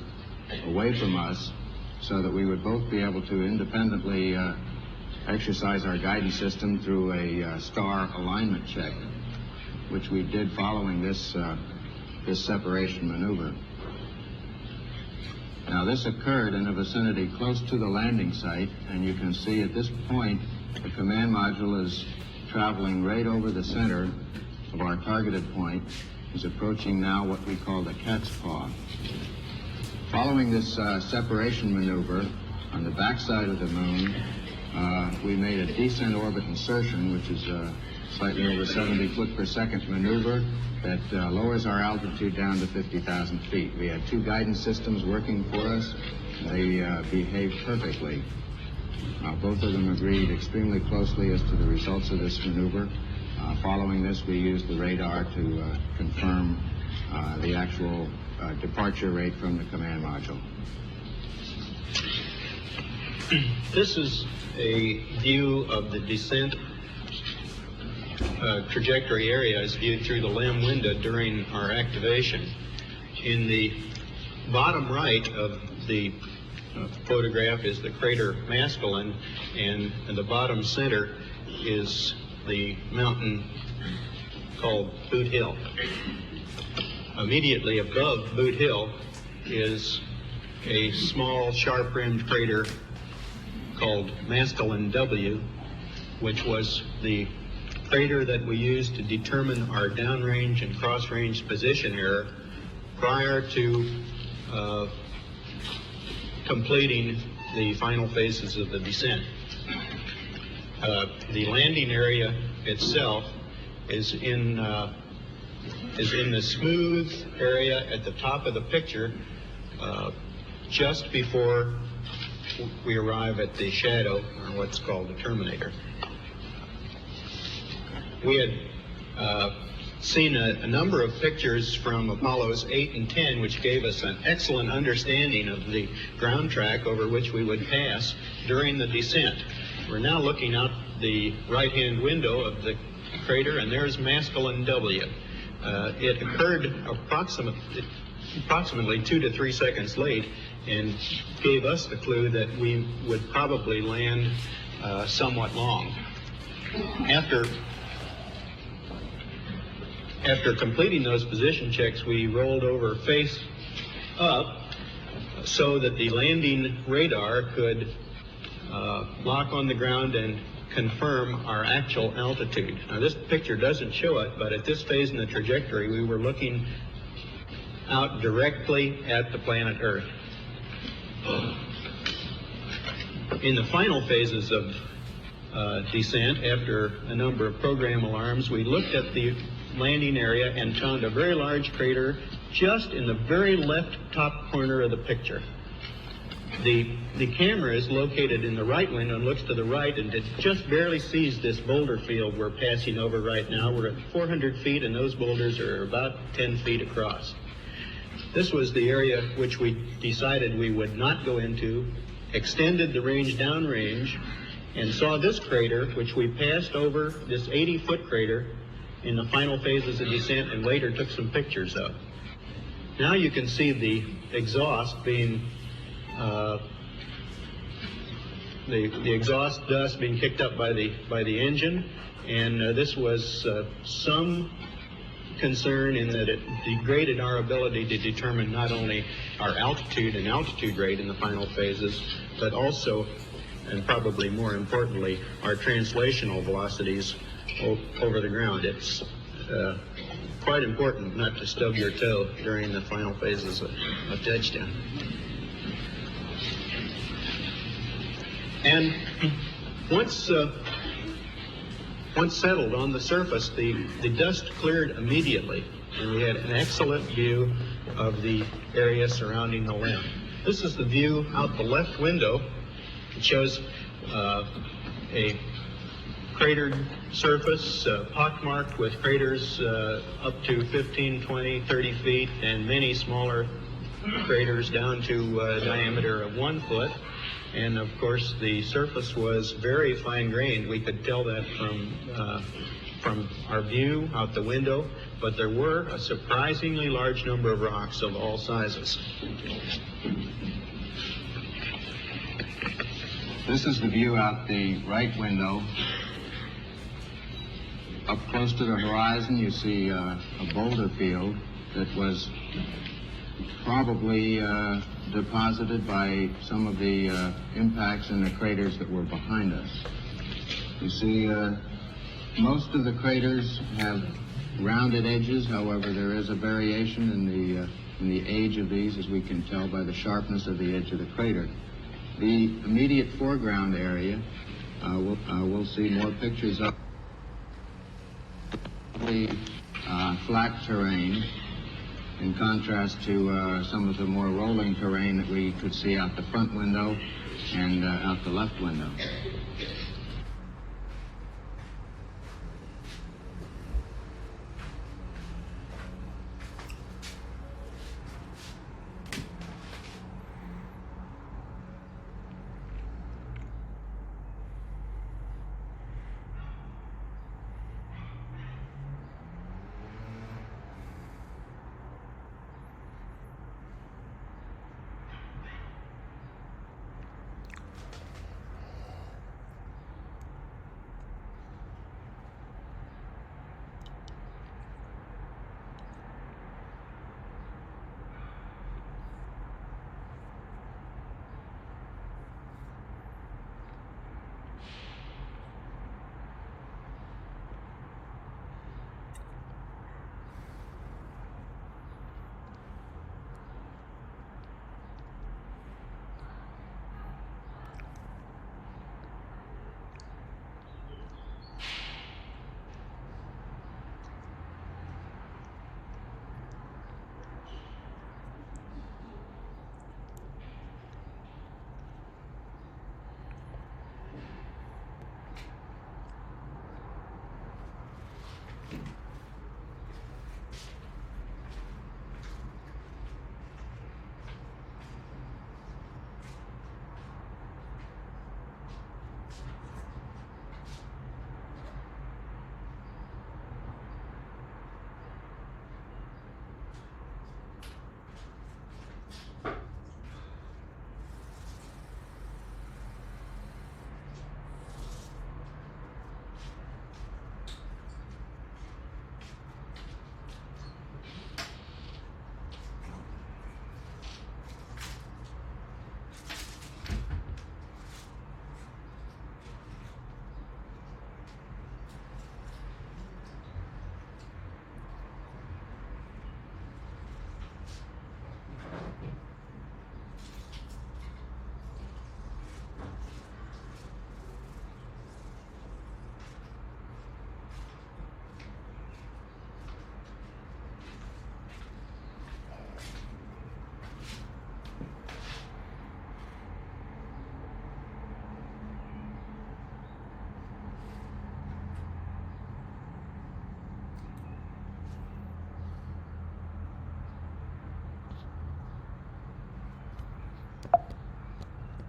away from us so that we would both be able to independently exercise our guidance system through a star alignment check, which we did following this separation maneuver. Now, this occurred in a vicinity close to the landing site, and you can see at this point the command module is traveling right over the center of our targeted point, is approaching now what we call the cat's paw. Following this separation maneuver on the backside of the moon, we made a descent orbit insertion, which is a slightly over 70 foot per second maneuver that lowers our altitude down to 50,000 feet. We had 2 guidance systems working for us. They behaved perfectly. Both of them agreed extremely closely as to the results of this maneuver. Following this, we used the radar to confirm the actual departure rate from the command module. This is a view of the descent trajectory area as viewed through the LEM window during our activation. In the bottom right of the photograph is the crater Maskelyne, and in the bottom center is the mountain called Boot Hill. Immediately above Boot Hill is a small sharp-rimmed crater called Maskelyne W, which was the crater that we used to determine our downrange and cross-range position error prior to completing the final phases of the descent. The landing area itself is in the smooth area at the top of the picture, just before we arrive at the shadow, or what's called the terminator. We had seen a number of pictures from Apollos 8 and 10, which gave us an excellent understanding of the ground track over which we would pass during the descent. We're now looking out the right-hand window of the crater, and there's Maskelyne W. It occurred approximately 2 to 3 seconds late and gave us the clue that we would probably land somewhat long. After completing those position checks, we rolled over face up so that the landing radar could lock on the ground and confirm our actual altitude. Now, this picture doesn't show it, but at this phase in the trajectory, we were looking out directly at the planet Earth. In the final phases of descent, after a number of program alarms, we looked at the landing area and found a very large crater just in the very left top corner of the picture. The camera is located in the right window and looks to the right, and it just barely sees this boulder field we're passing over right now. We're at 400 feet, and those boulders are about 10 feet across. This was the area which we decided we would not go into, extended the range downrange, and saw this crater, which we passed over, this 80-foot crater, in the final phases of descent, and later took some pictures of. Now you can see the exhaust being the exhaust dust being kicked up by the engine, and this was some concern in that it degraded our ability to determine not only our altitude and altitude rate in the final phases, but also, and probably more importantly, our translational velocities over the ground. It's quite important not to stub your toe during the final phases of touchdown. And once settled on the surface, the dust cleared immediately, and we had an excellent view of the area surrounding the limb. This is the view out the left window. It shows a cratered surface, pockmarked with craters up to 15, 20, 30 feet, and many smaller craters down to a diameter of 1 foot. And of course, the surface was very fine-grained. We could tell that from our view out the window, but there were a surprisingly large number of rocks of all sizes. This is the view out the right window. Up close to the horizon, you see a boulder field that was probably deposited by some of the impacts in the craters that were behind us. You see, most of the craters have rounded edges. However, there is a variation in the age of these, as we can tell by the sharpness of the edge of the crater. The immediate foreground area, we'll see more pictures of the flat terrain, in contrast to some of the more rolling terrain that we could see out the front window and out the left window.